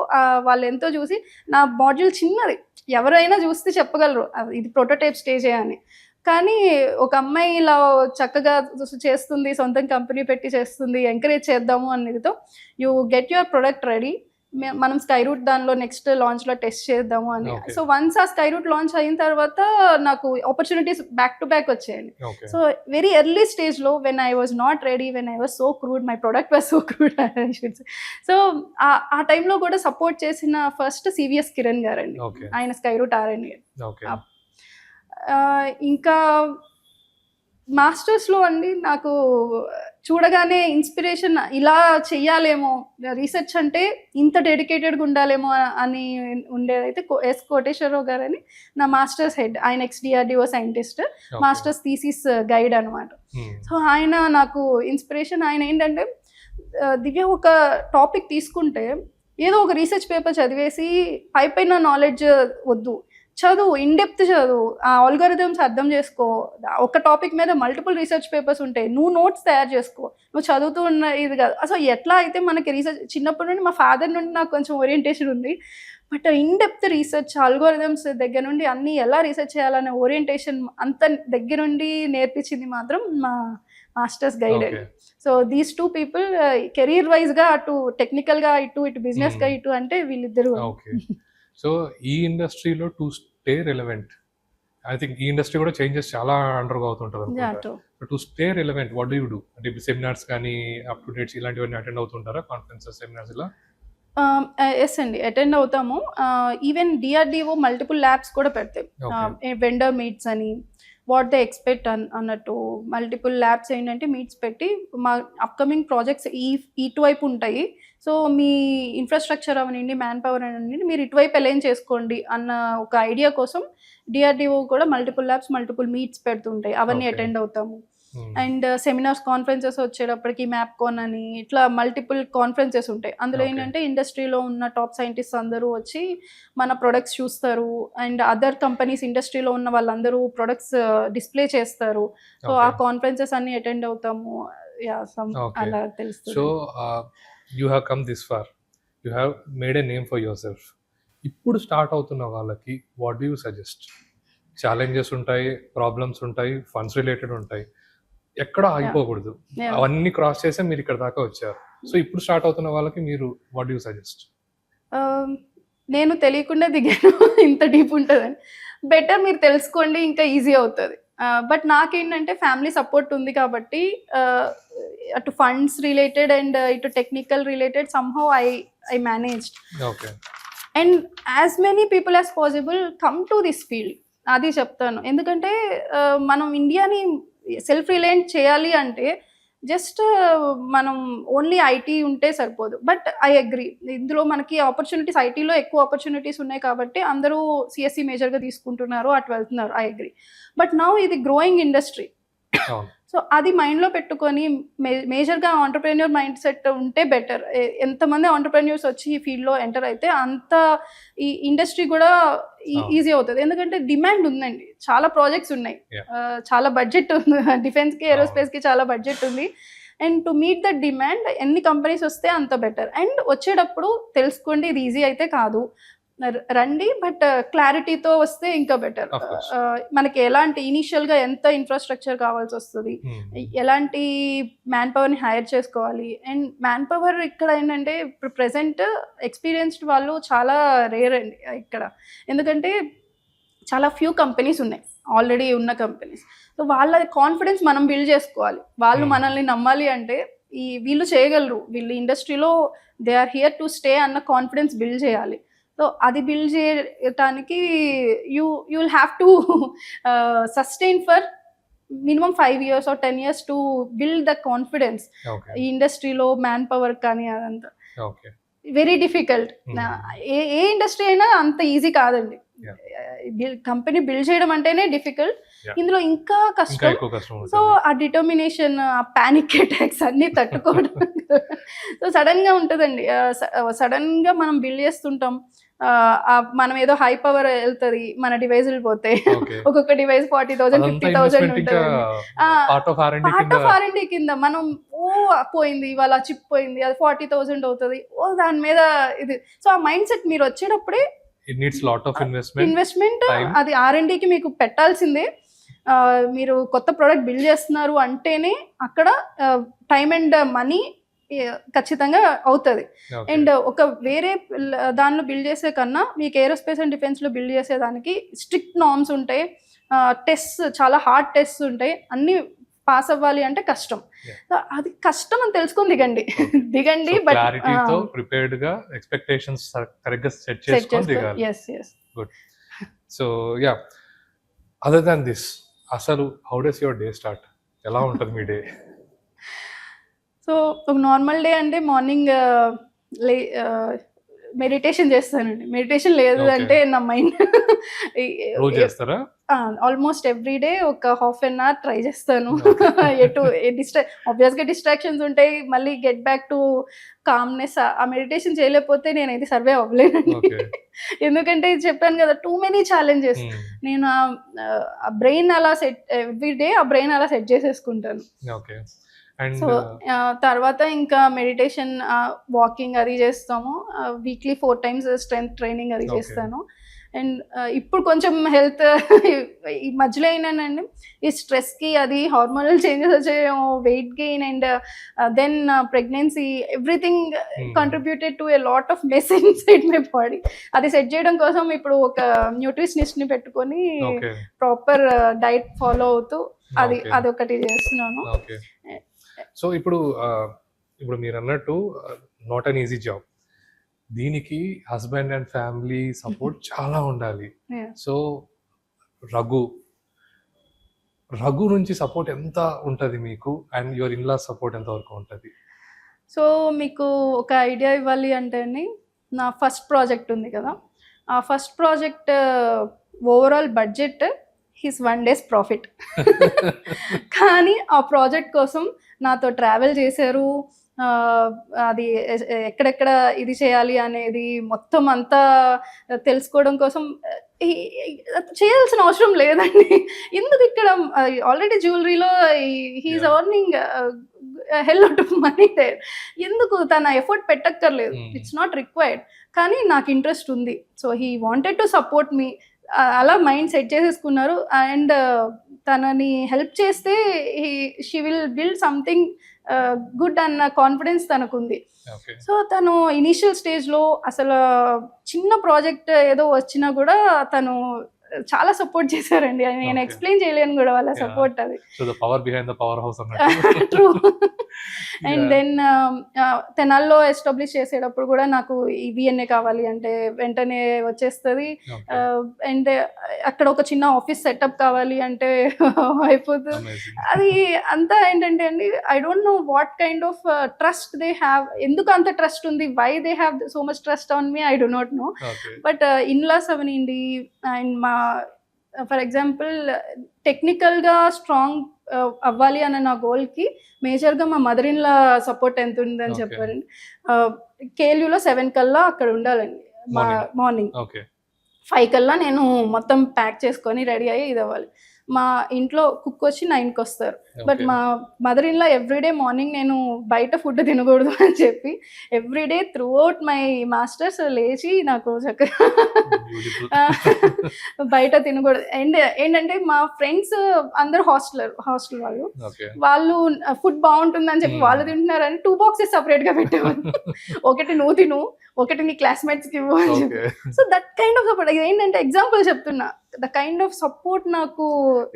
Speaker 2: వాళ్ళు ఎంతో చూసి నా మాడ్యూల్ చిన్నది, ఎవరైనా చూస్తే చెప్పగలరు ఇది ప్రోటోటైప్ స్టేజే అని. కానీ ఒక అమ్మాయి ఇలా చక్కగా చేస్తుంది, సొంతం కంపెనీ పెట్టి చేస్తుంది, ఎంకరేజ్ చేద్దాము అనేదితో you get your product ready, మనం స్కై రూట్ దానిలో నెక్స్ట్ లాంచ్లో టెస్ట్ చేద్దాము అని. సో వన్స్ ఆ స్కై రూట్ లాంచ్ అయిన తర్వాత నాకు ఆపర్చునిటీస్ బ్యాక్ టు బ్యాక్ వచ్చాయండి. సో వెరీ ఎర్లీ స్టేజ్లో when I was not ready, when I was so crude, my product was so crude. So ఆ టైంలో కూడా సపోర్ట్ చేసిన ఫస్ట్ CVS కిరణ్ గారండి, ఆయన స్కై రూట్ R&D. ఇంకా మాస్టర్స్లో అండి నాకు చూడగానే ఇన్స్పిరేషన్, ఇలా చెయ్యాలేమో, రీసెర్చ్ అంటే ఇంత డెడికేటెడ్గా ఉండాలేమో అని ఉండేదైతే S కోటేశ్వరరావు గారని నా మాస్టర్స్ హెడ్. ఆయన ex-DRDO scientist, masters thesis guide అనమాట. సో ఆయన నాకు ఇన్స్పిరేషన్. ఆయన ఏంటంటే దివ్య ఒక టాపిక్ తీసుకుంటే ఏదో ఒక రీసెర్చ్ పేపర్ చదివేసి పైన నాలెడ్జ్ వద్దు, చదువు, ఇన్ డెప్త్ చదువు, ఆ ఆల్గోరిథమ్స్ అర్థం చేసుకో, ఒక టాపిక్ మీద మల్టిపుల్ రీసెర్చ్ పేపర్స్ ఉంటాయి, నువ్వు నోట్స్ తయారు చేసుకో, నువ్వు చదువుతూ ఉన్న ఇది కాదు. అసలు ఎట్లా అయితే మనకి రీసెర్చ్ చిన్నప్పటి నుండి మా ఫాదర్ నుండి నాకు కొంచెం ఓరియంటేషన్ ఉంది, but in depth research algorithms దగ్గర నుండి అన్ని ఎలా రీసెర్చ్ చేయాలనే ఓరియంటేషన్ అంత దగ్గర నుండి నేర్పించింది మాత్రం మా మాస్టర్స్ గైడ్ అండి. So these two people career వైజ్గా అటు టెక్నికల్గా ఇటు బిజినెస్గా ఇటు అంటే వీళ్ళిద్దరు.
Speaker 1: ఓకే. సో ఈ ఇండస్ట్రీలో to stay relevant, I think ఈ ఇండస్ట్రీ కూడా చేంజెస్ చాలా అండర్గా అవుతుంటుంది అనుకుంటా. To stay relevant what do you do? అంటే ఇప్పుడు సెమినార్స్ కానీ అప్ టు డేట్స్ ఇలాంటివన్నీ అటెండ్ అవుతుంటారా, కాన్ఫరెన్సెస్, సెమినార్స్ ఇలా?
Speaker 2: ఎస్ అండి, అటెండ్ అవుతాము. ఈవెన్ డిఆర్డిఓ మల్టిపుల్ ల్యాబ్స్ కూడా పెడతాయి, వెండర్ మీట్స్ అని, వాట్ దే ఎక్స్పెక్ట్ అన్నట్టు మల్టిపుల్ ల్యాబ్స్ ఏంటంటే మీట్స్ పెట్టి మా అప్కమింగ్ ప్రాజెక్ట్స్ ఇటువైపు ఉంటాయి, సో మీ ఇన్ఫ్రాస్ట్రక్చర్ అవనండి, మ్యాన్ పవర్ అవనండి, మీరు ఇటువైపు అలైన్ చేసుకోండి అన్న ఒక ఐడియా కోసం డిఆర్డిఓ కూడా మల్టిపుల్ ల్యాబ్స్ మల్టిపుల్ మీట్స్ పెడుతుంటాయి, అవన్నీ అటెండ్ అవుతాము. అండ్ సెమినార్స్, కాన్ఫరెన్సెస్ వచ్చేటప్పటికి మ్యాప్కాన్ అని ఇట్లా మల్టిపుల్ కాన్ఫరెన్సెస్ ఉంటాయి. అందులో ఏంటంటే ఇండస్ట్రీలో ఉన్న టాప్ సైంటిస్ట్ అందరూ వచ్చి మన ప్రొడక్ట్స్ చూస్తారు, అండ్ అదర్ కంపెనీస్ ఇండస్ట్రీలో ఉన్న వాళ్ళందరూ ప్రొడక్ట్స్ డిస్ప్లే చేస్తారు. సో ఆ కాన్ఫరెన్సెస్ అన్ని అటెండ్ అవుతాము. అలా తెలుస్తుంది.
Speaker 1: So you have come this far, you have made a name for yourself. ఇప్పుడు స్టార్ట్ అవుతున్న వాళ్ళకి what do you suggest? Challenges ఉంటాయి, ప్రాబ్లమ్స్ ఉంటాయి, ఫండ్స్ రిలేటెడ్ ఉంటాయి, ఎక్కడ ఆగిపోకూడదు, అవన్నీ క్రాస్ చేసే మీరు ఇక్కడ దాకా వచ్చారు. సో ఇప్పుడు స్టార్ట్ అవుతున్న వాళ్ళకి మీరు వాట్ డూ యూ సజెస్ట్?
Speaker 2: నేను తెలియకుండా దిగాను, ఇంత డీప్ ఉంటుందని. బెటర్ మీరు తెలుసుకోండి, ఇంకా ఈజీ అవుతుంది. బట్ నాకేంటంటే ఫ్యామిలీ సపోర్ట్ ఉంది కాబట్టి అటు ఫండ్స్ రిలేటెడ్ అండ్ ఇటు technical related somehow I managed.
Speaker 1: Okay.
Speaker 2: And as many people as possible come to this field, అది చెప్తాను. ఎందుకంటే మనం ఇండియాని సెల్ఫ్ రిలయంట్ చేయాలి అంటే జస్ట్ మనం ఓన్లీ ఐటీ ఉంటే సరిపోదు. బట్ ఐ అగ్రీ, ఇందులో మనకి ఆపర్చునిటీస్, ఐటీలో ఎక్కువ ఆపర్చునిటీస్ ఉన్నాయి కాబట్టి అందరూ సిఎస్సి మేజర్గా తీసుకుంటున్నారు, అటు వెళ్తున్నారు, ఐ అగ్రీ. బట్ నౌ ఇది గ్రోయింగ్ ఇండస్ట్రీ, సో అది మైండ్లో పెట్టుకొని మేజర్గా ఆంటర్ప్రెన్యూర్ మైండ్ సెట్ ఉంటే బెటర్. ఎంతమంది ఆంటర్ప్రెన్యూర్స్ వచ్చి ఈ ఫీల్డ్లో ఎంటర్ అయితే అంత ఈ ఇండస్ట్రీ కూడా ఈజీ అవుతుంది. ఎందుకంటే డిమాండ్ ఉందండి, చాలా ప్రాజెక్ట్స్ ఉన్నాయి, చాలా బడ్జెట్ ఉంది, డిఫెన్స్కి ఏరోస్పేస్కి చాలా బడ్జెట్ ఉంది. And to meet the demand ఎన్ని కంపెనీస్ వస్తే అంత బెటర్. అండ్ వచ్చేటప్పుడు తెలుసుకోండి, ఇది ఈజీ అయితే కాదు, రండి, బట్ క్లారిటీతో వస్తే ఇంకా బెటర్. మనకి ఎలాంటి ఇనీషియల్గా ఎంత ఇన్ఫ్రాస్ట్రక్చర్ కావాల్సి వస్తుంది, ఎలాంటి మ్యాన్ పవర్ని హైర్ చేసుకోవాలి. అండ్ మ్యాన్ పవర్ ఇక్కడ ఏంటంటే ఇప్పుడు ప్రెసెంట్ ఎక్స్పీరియన్స్డ్ వాళ్ళు చాలా రేర్ అండి ఇక్కడ, ఎందుకంటే చాలా ఫ్యూ కంపెనీస్ ఉన్నాయి, ఆల్రెడీ ఉన్న కంపెనీస్. సో వాళ్ళ కాన్ఫిడెన్స్ మనం బిల్డ్ చేసుకోవాలి, వాళ్ళు మనల్ని నమ్మాలి అంటే వీళ్ళు చేయగలరు, వీళ్ళు ఇండస్ట్రీలో they are here to stay అన్న కాన్ఫిడెన్స్ బిల్డ్ చేయాలి. సో అది బిల్డ్ చేయడానికి you will have to sustain for minimum 5 years or 10 years to build the confidence. ఈ ఇండస్ట్రీలో మ్యాన్ పవర్ కానీ అదంతా వెరీ డిఫికల్ట్. ఏ ఇండస్ట్రీ అయినా అంత ఈజీ కాదండి, కంపెనీ బిల్డ్ చేయడం అంటేనే డిఫికల్ట్, ఇందులో ఇంకా కష్టం. సో ఆ డిటర్మినేషన్, ఆ పానిక్ అటాక్స్ అన్నీ తట్టుకోవడం సో సడన్గా ఉంటుందండి. సడన్గా మనం బిల్డ్ చేస్తుంటాం, మనం ఏదో హై పవర్ వెళ్తుంది, మన డివైస్ వెళ్ళిపోతే ఒక్కొక్క డివైస్ 40,000 50,000 ఉంటుంది. పార్ట్ ఆఫ్ R&D కింద మనం పోయింది, ఇవాళ చిప్ పోయింది, అది 40,000 అవుతుంది, దాని మీద ఇది. సో ఆ మైండ్ సెట్ మీరు వచ్చేటప్పుడే ఇన్వెస్ట్మెంట్ అది R&Dకి మీకు పెట్టాల్సిందే. మీరు కొత్త ప్రోడక్ట్ బిల్డ్ చేస్తున్నారు అంటేనే అక్కడ టైం అండ్ మనీ ఖచ్చితంగా అవుతుంది. అండ్ ఒక వేరే దానిలో బిల్డ్ చేసే కన్నా మీకు ఏరోస్పేస్ అండ్ డిఫెన్స్లో బిల్డ్ చేసేదానికి స్ట్రిక్ట్ నార్మ్స్ ఉంటాయి, టెస్ట్ చాలా హార్డ్ టెస్ట్ ఉంటాయి, అన్నీ పాస్ అవ్వాలి అంటే కష్టం. అది కష్టం అని తెలుసుకొని దిగండి. బట్
Speaker 1: ప్రిపేర్డ్ గా ఎక్స్పెక్టేషన్స్ కరెక్ట్ గా సెట్ చేసుకొని దిగాలి. Good. So yeah, other than this, అసలు how does your day start? ఎలా ఉంటుంది మీ డే?
Speaker 2: సో ఒక నార్మల్ డే అంటే మార్నింగ్ మెడిటేషన్ చేస్తానండి. మెడిటేషన్ లేదు అంటే నా మైండ్
Speaker 1: రోజు చేస్తారా?
Speaker 2: ఆల్మోస్ట్ ఎవ్రీ డే ఒక హాఫ్ అన్ అవర్ ట్రై చేస్తాను. ఎటు ఆబ్వియస్గా డిస్ట్రాక్షన్స్ ఉంటాయి, మళ్ళీ గెట్ బ్యాక్ టు కామ్నెస్. ఆ మెడిటేషన్ చేయలేకపోతే నేనైతే సర్వే అవ్వలేనండి.
Speaker 1: ఓకే.
Speaker 2: ఎందుకంటే ఇది చెప్పాను కదా, టూ మెనీ ఛాలెంజెస్. నేను ఆ బ్రెయిన్ అలా సెట్, ఎవ్రీ డే ఆ బ్రెయిన్ అలా సెట్ చేసేసుకుంటాను.
Speaker 1: ఓకే. అండ్
Speaker 2: సో తర్వాత ఇంకా మెడిటేషన్, వాకింగ్ అది చేస్తాము. వీక్లీ 4 times స్ట్రెంగ్త్ ట్రైనింగ్ అది
Speaker 1: Okay.
Speaker 2: చేస్తాను. అండ్ ఇప్పుడు కొంచెం హెల్త్ ఈ మధ్యలో అయినానండి, ఈ స్ట్రెస్కి అది హార్మోనల్ చేంజెస్ వచ్చాయేమో, weight gain and then pregnancy, everything contributed to a lot of mess inside my body. అది సెట్ చేయడం కోసం ఇప్పుడు ఒక న్యూట్రిషనిస్ట్ని పెట్టుకొని
Speaker 1: ఓకే.
Speaker 2: ప్రాపర్ డైట్ ఫాలో అవుతూ
Speaker 1: Okay.
Speaker 2: అదొకటి చేస్తున్నాను.
Speaker 1: ఓకే. సో ఇప్పుడు మీరు అన్నట్టు నాట్ అన్ ఈజీ జాబ్. దీనికి హస్బెండ్ అండ్ ఫ్యామిలీ సపోర్ట్ చాలా ఉండాలి.
Speaker 2: Yeah.
Speaker 1: సో రఘు నుంచి సపోర్ట్ ఎంత ఉంటుంది మీకు, and your in law support ఎంత వరకు ఉంటుంది?
Speaker 2: సో మీకు ఒక ఐడియా ఇవ్వాలి అంటే అండి, నా ఫస్ట్ ప్రాజెక్ట్ ఉంది కదా, ఆ first project overall budget his 1 day's profit. కానీ ఆ ప్రాజెక్ట్ కోసం నాతో ట్రావెల్ చేశారు. అది ఎక్కడెక్కడ ఇది చేయాలి అనేది మొత్తం అంతా తెలుసుకోవడం కోసం చేయాల్సిన అవసరం లేదండి. ఎందుకు ఇక్కడ ఆల్రెడీ జ్యువెలరీలో he is earning hell lot of money there. ఎందుకు తన ఎఫర్ట్ పెట్టక్కర్లేదు, ఇట్స్ నాట్ రిక్వైర్డ్. కానీ నాకు ఇంట్రెస్ట్ ఉంది, so he wanted to support me. అలా మైండ్ సెట్ చేసేసుకున్నారు. అండ్ తనని హెల్ప్ చేస్తే she will build something good అన్న కాన్ఫిడెన్స్ తనకుంది.
Speaker 1: ఓకే.
Speaker 2: సో తను ఇనీషియల్ స్టేజ్లో అసలు చిన్న ప్రాజెక్ట్ ఏదో వచ్చినా కూడా తను చాలా సపోర్ట్ చేశారండి. అది నేను
Speaker 1: Okay.
Speaker 2: ఎక్స్ప్లెయిన్ చేయలేను కూడా వాళ్ళ
Speaker 1: Yeah.
Speaker 2: సపోర్ట్. అది
Speaker 1: so the power behind the power house అన్నట్టు.
Speaker 2: ట్రూ. అండ్ దెన్ తెనాల్లో ఎస్టాబ్లిష్ చేసేటప్పుడు కూడా నాకు ఈ విఎన్ఏ కావాలి అంటే వెంటనే వచ్చేస్తుంది. అండ్ అక్కడ ఒక చిన్న ఆఫీస్ సెటప్ కావాలి అంటే అయిపోతుంది. అది అంతా ఏంటంటే అండి, I don't know what kind of trust they have, ఎందుకు అంత ట్రస్ట్ ఉంది, why they have so much trust on me, I do not know. But in laws అవనండి, అండ్ మా ఫర్ ఎగ్జాంపుల్ టెక్నికల్గా స్ట్రాంగ్ అవ్వాలి అన్న నా గోల్కి మేజర్గా మా మదర్ ఇన్ లా సపోర్ట్ ఎంత ఉందని
Speaker 1: Okay.
Speaker 2: చెప్పారండి. కేఎల్యూలో 7 కల్లా అక్కడ ఉండాలండి. Morning
Speaker 1: okay.
Speaker 2: 5 కల్లా నేను మొత్తం ప్యాక్ చేసుకొని రెడీ అయ్యి ఇది అవ్వాలి. మా ఇంట్లో కుక్ వచ్చి 9కి వస్తారు. బట్ మా mother in law everyday morning నేను బయట ఫుడ్ తినకూడదు అని చెప్పి everyday through out my masters లేచి నాకు చక్కగా బయట తినకూడదు. అండ్ ఏంటంటే మా ఫ్రెండ్స్ అందరు హాస్టల్ వాళ్ళు ఫుడ్ బాగుంటుందని చెప్పి వాళ్ళు తింటున్నారని 2 boxes సపరేట్గా పెట్టేవాళ్ళు. ఒకటి నువ్వు తిను, ఒకటి నీ క్లాస్మేట్స్కి ఇవ్వు అని చెప్పి. So that kind of support. ఏంటంటే ఎగ్జాంపుల్ చెప్తున్నా, ద కైండ్ ఆఫ్ సపోర్ట్ నాకు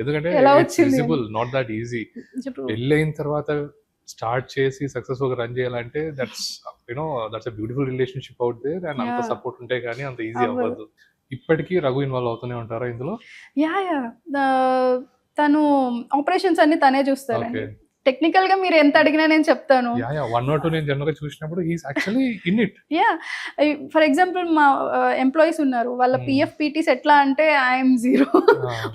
Speaker 1: ఎందుకంటే
Speaker 2: ఎలా వచ్చింది?
Speaker 1: Not that easy. పెళ్ళైన తర్వాత స్టార్ట్ చేసి సక్సెస్ఫుల్ గా రన్ చేయాలంటే that's a beautiful relationship out there, and అంత
Speaker 2: Yeah.
Speaker 1: సపోర్ట్ ఉంటే కానీ అంత ఈజీ
Speaker 2: అవ్వదు.
Speaker 1: అవ్వదు. ఇప్పటికీ రఘు ఇన్వాల్వ్ అవుతూనే ఉంటారా ఇందులో?
Speaker 2: యా తను ఆపరేషన్స్ అన్ని తనే చూస్తారండి.
Speaker 1: ఓకే.
Speaker 2: టెక్నికల్ గా మీరు ఎంత అడిగినా నేను చెప్తాను.
Speaker 1: యా 1 or 2 నేను జనరల్ గా చూసినప్పుడు he's actually in it.
Speaker 2: Yeah for example మా ఎంప్లాయీస్ ఉన్నారు, వాళ్ళ పిఎఫ్ పీటీస్ ఎట్లా అంటే ఐఎమ్ 0.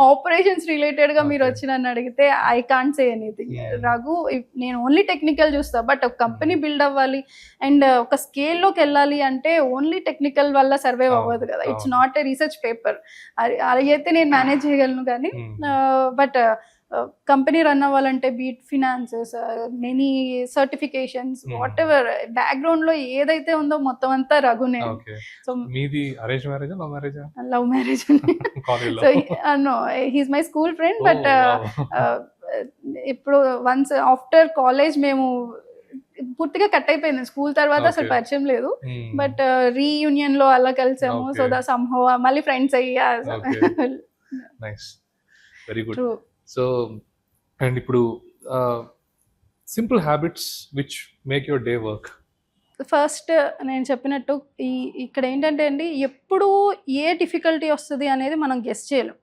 Speaker 2: ఆపరేషన్స్ రిలేటెడ్ గా మీరు
Speaker 1: Okay.
Speaker 2: వచ్చి నన్ను అడిగితే I can't say anything. Raghu నేను ఓన్లీ టెక్నికల్ చూస్తా, బట్ ఒక కంపెనీ బిల్డ్ అవ్వాలి అండ్ ఒక స్కేల్లోకి వెళ్ళాలి అంటే ఓన్లీ టెక్నికల్ వల్ల సర్వైవ్ అవ్వదు కదా. It's not a research paper. అది అయితే నేను మేనేజ్ చేయగలను కానీ బట్ కంపెనీ రన్ అవ్వాలంటే be it finances, many certifications, whatever background లో ఏదైతే ఉందో మొత్తం అంతా రఘునే.
Speaker 1: ఓకే.
Speaker 2: సో
Speaker 1: మీది అరేంజ్ మ్యారేజా లవ్ మ్యారేజా?
Speaker 2: Love marriage.
Speaker 1: కాలేజ్
Speaker 2: సో
Speaker 1: లో?
Speaker 2: No, he's my school friend. But ఇప్పుడు వన్స్ ఆఫ్టర్ కాలేజ్ మేము పూర్తిగా కట్ అయిపోయింది. స్కూల్ తర్వాత అసలు
Speaker 1: Okay.
Speaker 2: పరిచయం లేదు. బట్ రీయూనియన్ లో అలా కలిసాము. So
Speaker 1: Okay.
Speaker 2: ద సంహౌ మళ్ళీ ఫ్రెండ్స్ అయ్యా.
Speaker 1: Nice, very good.
Speaker 2: True.
Speaker 1: So and ఇప్పుడు simple habits which make your day work.
Speaker 2: First నేను చెప్పినట్టు ఇక్కడ ఏంటంటే అండి, ఎప్పుడు ఏ డిఫికల్టీ వస్తుంది అనేది మనం గెస్ చేయలేం.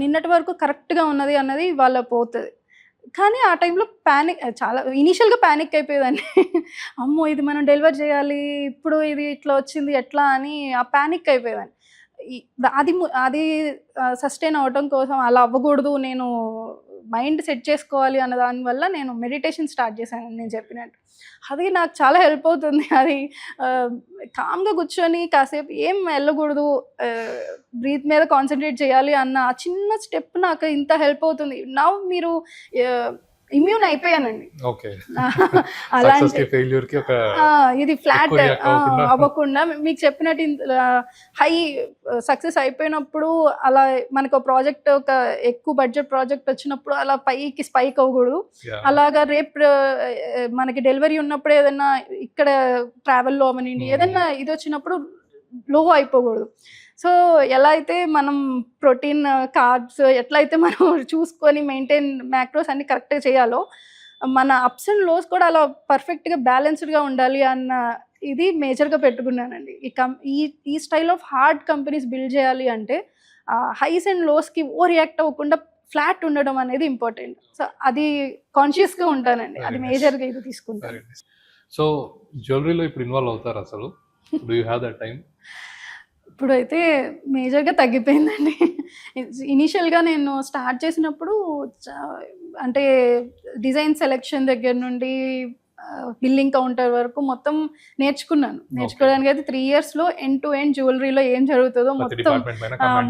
Speaker 2: నిన్నటి వరకు కరెక్ట్గా ఉన్నది అన్నది ఇవాళ పోతుంది. కానీ ఆ టైంలో ప్యానిక్, చాలా ఇనీషియల్గా ప్యానిక్ అయిపోయేదాన్ని. అమ్మో ఇది మనం డెలివర్ చేయాలి, ఇప్పుడు ఇది ఇట్లా వచ్చింది ఎట్లా అని ఆ ప్యానిక్ అయిపోయేదాన్ని. అది సస్టైన్ అవ్వటం కోసం అలా అవ్వకూడదు, నేను మైండ్ సెట్ చేసుకోవాలి అన్న దానివల్ల నేను మెడిటేషన్ స్టార్ట్ చేశాను నేను చెప్పినట్టు. అది నాకు చాలా హెల్ప్ అవుతుంది. అది కామ్గా కూర్చొని కాసేపు ఏం వెళ్ళకూడదు, బ్రీత్ మీద కాన్సన్ట్రేట్ చేయాలి అన్న ఆ చిన్న స్టెప్ నాకు ఇంత హెల్ప్ అవుతుంది. నా మీరు ఇమ్యూన్ అయిపోయానండి.
Speaker 1: ఓకే.
Speaker 2: అలాంటి
Speaker 1: ఫెయిల్యూర్ కి ఒక
Speaker 2: ఇది ఫ్లాట్
Speaker 1: ఎక్కువ react అవ్వకుండా.
Speaker 2: అవ్వకుండా మీకు చెప్పినట్టు హై సక్సెస్ అయిపోయినప్పుడు అలా మనకు ప్రాజెక్ట్ ఒక ఎక్కువ బడ్జెట్ ప్రాజెక్ట్ వచ్చినప్పుడు అలా పైకి స్పైక్ అవ్వకూడదు.
Speaker 1: Yeah.
Speaker 2: అలాగా రేపు మనకి డెలివరీ ఉన్నప్పుడు ఏదైనా ఇక్కడ ట్రావెల్లో అవనండి ఏదైనా ఇది వచ్చినప్పుడు లో అయిపోకూడదు. సో ఎలా అయితే మనం ప్రోటీన్ కార్బ్స్ ఎట్లయితే మనం చూసుకొని మెయింటైన్ మ్యాక్రోస్ అన్ని కరెక్ట్గా చేయాలో మన అప్స్ అండ్ లోస్ కూడా అలా పర్ఫెక్ట్గా బ్యాలెన్స్డ్గా ఉండాలి అన్న ఇది మేజర్గా పెట్టుకున్నానండి. ఈ style of hard companies build చేయాలి అంటే హైస్ అండ్ లోస్కి రియాక్ట్ అవ్వకుండా ఫ్లాట్ ఉండడం అనేది ఇంపార్టెంట్. సో అది కాన్షియస్గా ఉంటానండి, అది మేజర్గా ఇది తీసుకుంటాను.
Speaker 1: సో జ్యువెలరీలో ఇప్పుడు ఇన్వాల్వ్ అవుతారు అసలు? Do you have that time?
Speaker 2: ఇప్పుడైతే మేజర్గా తగ్గిపోయిందండి. ఇనీషియల్గా నేను స్టార్ట్ చేసినప్పుడు అంటే డిజైన్ సెలెక్షన్ దగ్గర నుండి బిల్లింగ్ కౌంటర్ వరకు మొత్తం నేర్చుకోవడానికి అయితే 3 yearsలో ఎండ్ టు ఎండ్ జ్యువెలరీలో ఏం జరుగుతుందో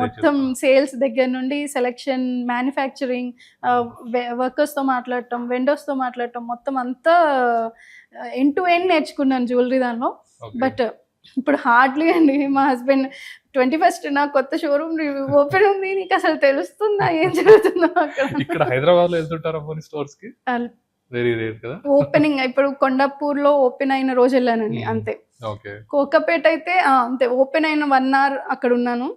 Speaker 2: మొత్తం సేల్స్ దగ్గర నుండి సెలెక్షన్, మ్యానుఫ్యాక్చరింగ్, వర్కర్స్తో మాట్లాడటం, వెండర్స్తో మాట్లాడటం మొత్తం అంతా ఎండ్ టు ఎండ్ నేర్చుకున్నాను జ్యువెలరీ దానిలో. బట్ ఇప్పుడు హార్డ్లీ అండి మా హస్బెండ్ 21st నా కొత్త షోరూమ్ ఓపెన్ ఉంది, నీకు అసలు తెలుస్తుందా ఏం జరుగుతుందో అక్కడ?
Speaker 1: ఇక్కడ హైదరాబాద్ లో వెళ్తుంటారా కొన్ని స్టోర్స్ కి? వెరీ రేర్ కదా.
Speaker 2: ఓపెనింగ్ ఇప్పుడు కొండాపూర్లో ఓపెన్ అయిన రోజు వెళ్ళానండి అంతే. కోకపేట అయితే అంతే ఓపెన్ అయిన 1 hour అక్కడ ఉన్నాను.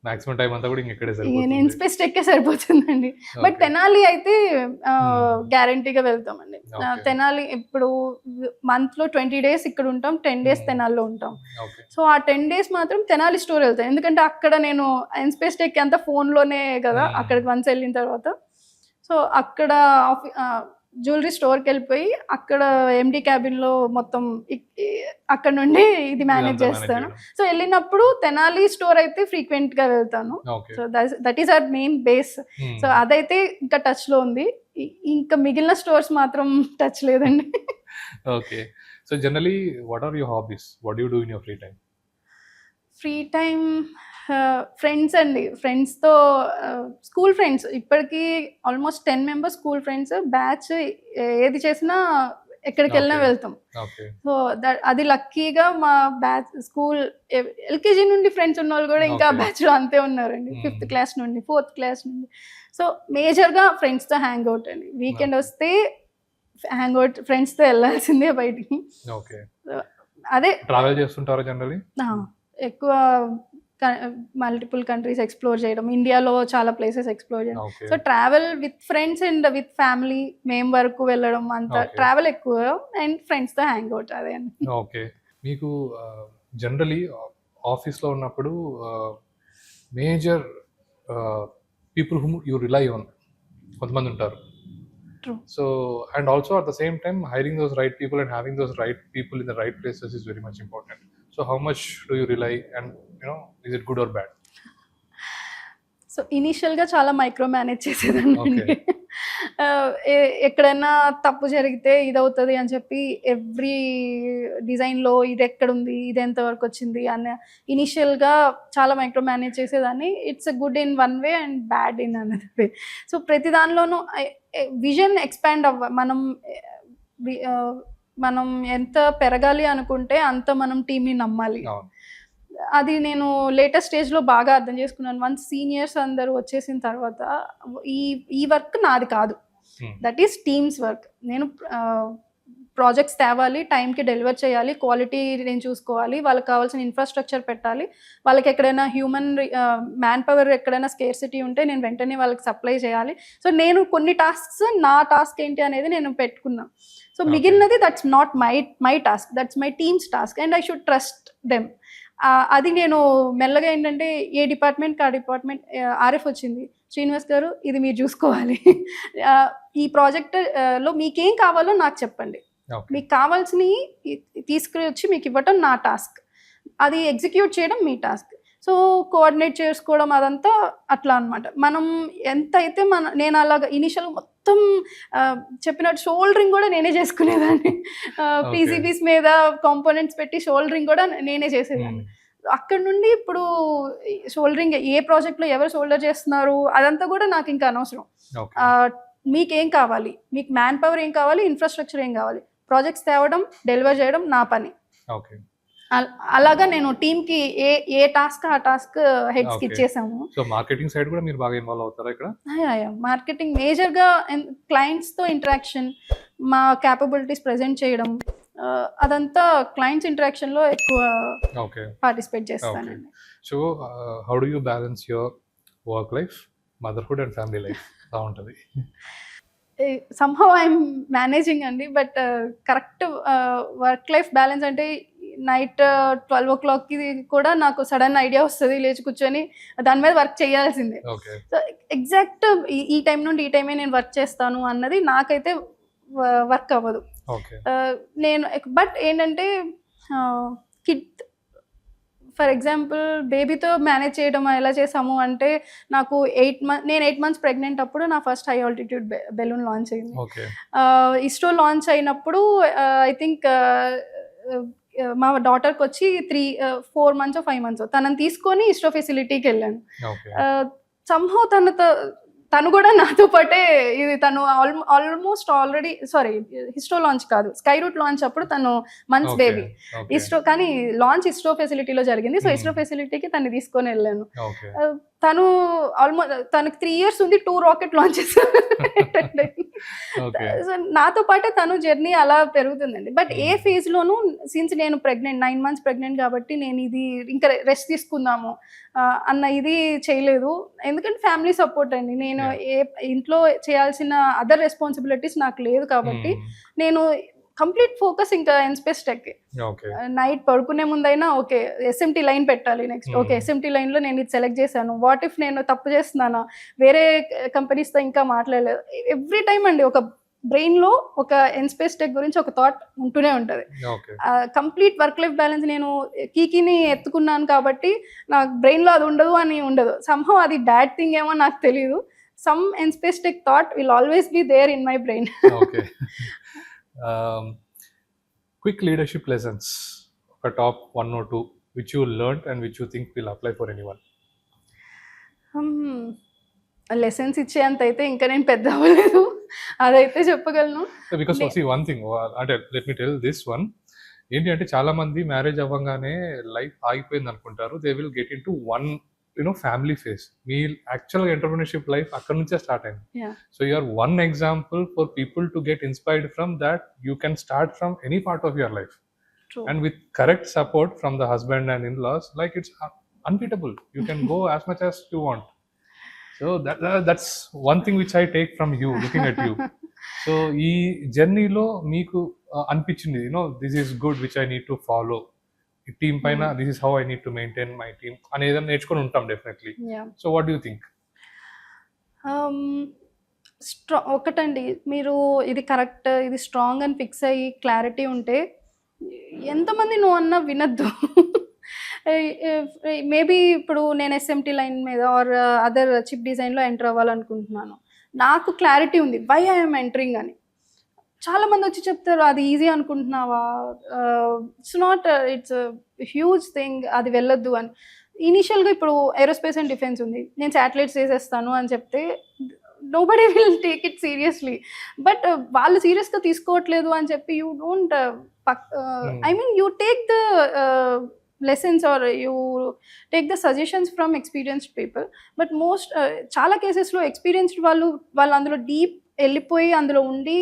Speaker 1: మాక్సిమం టైం అంతా కూడా ఇక్కడే
Speaker 2: నేను స్పేస్ ఎక్కే సరిపోతుందండి. బట్ తెనాలి అయితే గ్యారంటీగా వెళ్తామండి. తెనాలి ఇప్పుడు మంత్లో 20 days ఇక్కడ ఉంటాం, 10 days తెనాలిలో ఉంటాం. సో ఆ 10 days మాత్రం తెనాలి స్టోర్ వెళ్తాం, ఎందుకంటే అక్కడ నేను ఎన్స్పేస్ టెక్ అంతా ఫోన్లోనే కదా అక్కడికి వన్స్ వెళ్ళిన తర్వాత. సో అక్కడ జ్యువెలరీ స్టోర్కి వెళ్ళిపోయి అక్కడ ఎండి క్యాబిన్లో మొత్తం అక్కడ నుండి ఇది మేనేజ్ చేస్తాను. సో వెళ్ళినప్పుడు తెనాలి స్టోర్ అయితే ఫ్రీక్వెంట్గా వెళ్తాను. So that is our main base. So అదైతే ఇంకా టచ్లో ఉంది, ఇంకా మిగిలిన స్టోర్స్ మాత్రం టచ్ లేదండి.
Speaker 1: Okay. So generally what are your hobbies? What do you do in your free time?
Speaker 2: Free time friends అండి, ఫ్రెండ్స్తో స్కూల్ ఫ్రెండ్స్ ఇప్పటికీ almost 10 members school friends batch. ఏది చేసినా ఎక్కడికి వెళ్ళినా వెళ్తాం. సో అది లక్కీగా మా బ్యాచ్ స్కూల్ ఎల్కేజీ నుండి ఫ్రెండ్స్ ఉన్న వాళ్ళు కూడా ఇంకా బ్యాచ్లో అంతే ఉన్నారండి, 5th class నుండి 4th class నుండి. సో మేజర్గా ఫ్రెండ్స్తో హ్యాంగ్ అవుట్ అండి. వీకెండ్ వస్తే హ్యాంగ్ అవుట్ ఫ్రెండ్స్తో వెళ్ళాల్సిందే బయటికి. అదే
Speaker 1: ట్రావెల్ చేస్తుంటారా జనరల్లీ?
Speaker 2: ఎక్కువ మల్టిపుల్ కంట్రీస్ ఎక్స్ప్లోర్ చేయడం, ఇండియాలో చాలా ప్లేసెస్ ఎక్స్ప్లోర్ చేయడం. So travel with friends and with family మేము వరకు వెళ్ళడం అంతా ట్రావెల్ ఎక్కువ అండ్ ఫ్రెండ్స్తో హ్యాంగ్ అవుట్ అదే అండి.
Speaker 1: ఓకే. మీకు జనరలీ ఆఫీస్లో ఉన్నప్పుడు major people whom you rely on కొంతమంది ఉంటారు. So and also at the same time hiring those right people and having those right people in the right places is very much important. So how much do you rely and is it good or bad?
Speaker 2: So ఇనీషియల్గా చాలా micro manage చేసేదాన్ని. ఎక్కడైనా తప్పు జరిగితే ఇది అవుతుంది అని చెప్పి ఎవ్రీ డిజైన్లో ఇది ఎక్కడుంది, ఇది ఎంతవరకు వచ్చింది అని ఇనీషియల్గా చాలా మైక్రో మేనేజ్ చేసేదాన్ని. It's good in one way and bad in another way. So ప్రతి దానిలోనూ విజన్ ఎక్స్పాండ్ మనం ఎంత పెరగాలి అనుకుంటే అంత మనం టీమ్ని నమ్మాలి. అది నేను లేటెస్ట్ స్టేజ్లో బాగా అర్థం చేసుకున్నాను. వన్స్ సీనియర్స్ అందరూ వచ్చేసిన తర్వాత ఈ వర్క్ నాది కాదు, దట్ ఈస్ టీమ్స్ వర్క్. నేను ప్రాజెక్ట్స్ తేవాలి, టైంకి డెలివర్ చేయాలి, క్వాలిటీ నేను చూసుకోవాలి, వాళ్ళకి కావాల్సిన ఇన్ఫ్రాస్ట్రక్చర్ పెట్టాలి, వాళ్ళకి ఎక్కడైనా హ్యూమన్ మ్యాన్ పవర్ ఎక్కడైనా స్కేర్సిటీ ఉంటే నేను వెంటనే వాళ్ళకి సప్లై చేయాలి. సో నేను కొన్ని టాస్క్స్ నా టాస్క్ ఏంటి అనేది నేను పెట్టుకున్నాను. సో మిగిలినది that's not my task, that's my teams task and I should trust them. అది నేను మెల్లగా ఏంటంటే ఏ డిపార్ట్మెంట్కి ఆ డిపార్ట్మెంట్ ఆర్ఎఫ్ వచ్చింది, శ్రీనివాస్ గారు ఇది మీరు చూసుకోవాలి, ఈ ప్రాజెక్ట్లో మీకేం కావాలో నాకు చెప్పండి, మీకు కావాల్సినవి తీసుకుని వచ్చి మీకు ఇవ్వటం నా టాస్క్, అది ఎగ్జిక్యూట్ చేయడం మీ టాస్క్. సో కోఆర్డినేట్ చేసుకోవడం అదంతా అట్లా అనమాట. మనం ఎంతైతే నేను అలాగా ఇనిషియల్ మొత్తం చెప్పినట్టు షోల్డరింగ్ కూడా నేనే చేసుకునేదాన్ని. పీసీబీస్ మీద కాంపోనెంట్స్ పెట్టి షోల్డరింగ్ కూడా నేనే చేసేదాన్ని. అక్కడ నుండి ఇప్పుడు షోల్డరింగ్ ఏ ప్రాజెక్ట్లో ఎవరు షోల్డర్ చేస్తున్నారు అదంతా కూడా నాకు ఇంకా అనవసరం. మీకేం కావాలి, మీకు మ్యాన్ పవర్ ఏం కావాలి, ఇన్ఫ్రాస్ట్రక్చర్ ఏం కావాలి, ప్రాజెక్ట్స్ తేవడం డెలివర్ చేయడం నా పని. అలాగా నేను టీమ్ కి ఏ టాస్క్ ఆ టాస్క్ హెడ్స్ కి ఇచ్చేసాము.
Speaker 1: సో మార్కెటింగ్ సైడ్ కూడా మీరు బాగా ఇన్వాల్వ్ అవుతారా ఇక్కడ?
Speaker 2: మార్కెటింగ్ మేజర్ గా క్లయింట్స్ తో ఇంటరాక్షన్, మా క్యాపబిలిటీస్ ప్రెజెంట్ చేయడం, అదంతా క్లయింట్స్ ఇంటరాక్షన్ లో ఎక్కువ పార్టిసిపేట్ చేస్తానండి.
Speaker 1: So how do you balance your work life, motherhood and family life ఎలా ఉంటుంది?
Speaker 2: సమ్హౌ ఐఎమ్ మేనేజింగ్ అండి, but correct work life balance అంటే నైట్ 12 o'clockకి కూడా నాకు సడన్ ఐడియా వస్తుంది, లేచి కూర్చొని దాని మీద వర్క్ చేయాల్సిందే. సో ఎగ్జాక్ట్ ఈ టైం నుండి ఈ టైమే నేను వర్క్ చేస్తాను అన్నది నాకైతే వర్క్ అవ్వదు. నేను బట్ ఏంటంటే కిడ్ ఫర్ ఎగ్జాంపుల్ బేబీతో మేనేజ్ చేయడం ఎలా చేసాము అంటే, నాకు 8 months ప్రెగ్నెంట్ అప్పుడు నా first high altitude balloon launch అయింది. ఇస్రో లాంచ్ అయినప్పుడు ఐ థింక్ మా డాటర్కి వచ్చి 4 months 5 months తనని తీసుకొని ఇస్రో ఫెసిలిటీకి వెళ్ళాను. సంహౌ తను కూడా నాతో పాటే, ఇది తను ఆల్మోస్ట్ ఆల్రెడీ ఇస్రో లాంచ్ కాదు, స్కై రూట్ లాంచ్ అప్పుడు తను మంత్స్ బేబీ. ఇస్రో కానీ లాంచ్ ఇస్రో ఫెసిలిటీలో జరిగింది. సో ఇస్రో ఫెసిలిటీకి తను తీసుకొని వెళ్ళాను. తను తనకి 3 years ఉంది, 2 rocket launches. సో నాతో పాటే తను జర్నీ అలా పెరుగుతుందండి. బట్ ఏ ఫేజ్ లోనూ సిన్స్ నేను ప్రెగ్నెంట్ 9 months ప్రెగ్నెంట్ కాబట్టి నేను ఇది ఇంకా రెస్ట్ తీసుకుందాము అన్న ఇది చేయలేదు. ఎందుకంటే ఫ్యామిలీ సపోర్ట్ అండి. నేను ఇంట్లో చేయాల్సిన అదర్ రెస్పాన్సిబిలిటీస్ నాకు లేదు కాబట్టి నేను కంప్లీట్ ఫోకస్ ఇంకా ఎన్స్పేస్ టెక్. నైట్ పడుకునే ముందైనా ఓకే ఎస్ఎంటీ లైన్ పెట్టాలి, నెక్స్ట్ ఓకే ఎస్ఎంటీ లైన్లో నేను ఇది సెలెక్ట్ చేశాను, వాట్ ఇఫ్ నేను తప్పు చేస్తున్నానా, వేరే కంపెనీస్తో ఇంకా మాట్లాడలేదు. ఎవ్రీ టైం అండి ఒక బ్రెయిన్లో ఒక ఎన్స్పేస్ టెక్ గురించి ఒక థాట్ ఉంటూనే ఉంటుంది. కంప్లీట్ వర్క్ లైఫ్ బ్యాలెన్స్ నేను కీకీని ఎత్తుకున్నాను కాబట్టి నాకు బ్రెయిన్లో అది ఉండదు అని ఉండదు. సమ్హౌ అది బ్యాడ్ థింగ్ ఏమో నాకు తెలియదు. Some Nspace tech thought will always be there in my brain.
Speaker 1: Quick leadership lessons, a top 1 or 2 which you learned and which you think will apply for anyone.
Speaker 2: Lessons ఇచ్చేంత అయితే ఇంకా నేను పెద్ద అవ్వలేదు, అదైతే చెప్పగలను.
Speaker 1: బికాస్ see one thing, అంటే let me tell this one, ఏంటి అంటే చాలా మంది మ్యారేజ్ అవ్వగానే లైఫ్ ఆగిపోయింది అనుకుంటారు. They will get into one family face. మీ యాక్చువల్గా ఎంటర్ప్రెన్యూర్షిప్ లైఫ్ అక్కడ నుంచే స్టార్ట్ అయింది. So you're one example for people to get inspired from that you can start from any part of your life and with correct support from the husband and in laws, like it's unbeatable. You can go as much as you want. So that's one thing which I take from you, looking at you. So ఈ జర్నీలో మీకు అనిపించింది this is good which I need to follow. ఈ team పైన this is how I need to maintain my team అని ఏదైనా నేర్చుకొని ఉంటాం definitely. So what do think?
Speaker 2: ఒకటండి, మీరు ఇది కరెక్ట్, ఇది స్ట్రాంగ్ అని ఫిక్స్ అయ్యి క్లారిటీ ఉంటే ఎంతమంది నువ్వు అన్నా వినద్దు. మేబీ ఇప్పుడు నేను ఎస్ఎంటీ లైన్ మీద ఆర్ అదర్ చిప్ డిజైన్లో ఎంటర్ అవ్వాలనుకుంటున్నాను, నాకు క్లారిటీ ఉంది వై ఐఎమ్ ఎంటరింగ్ అని. చాలా మంది వచ్చి చెప్తారు అది ఈజీ అనుకుంటున్నావా, it's not, it's huge thing, అది వెళ్ళొద్దు అని. ఇనీషియల్గా ఇప్పుడు ఏరోస్పేస్ అండ్ డిఫెన్స్ ఉంది, నేను శాటిలైట్స్ చేసేస్తాను అని చెప్తే nobody will take it seriously. But వాళ్ళు సీరియస్గా తీసుకోవట్లేదు అని చెప్పి you don't I mean you take the lessons or you take the suggestions from experienced people, but most చాలా కేసెస్లో ఎక్స్పీరియన్స్డ్ వాళ్ళు అందులో డీప్ వెళ్ళిపోయి అందులో ఉండి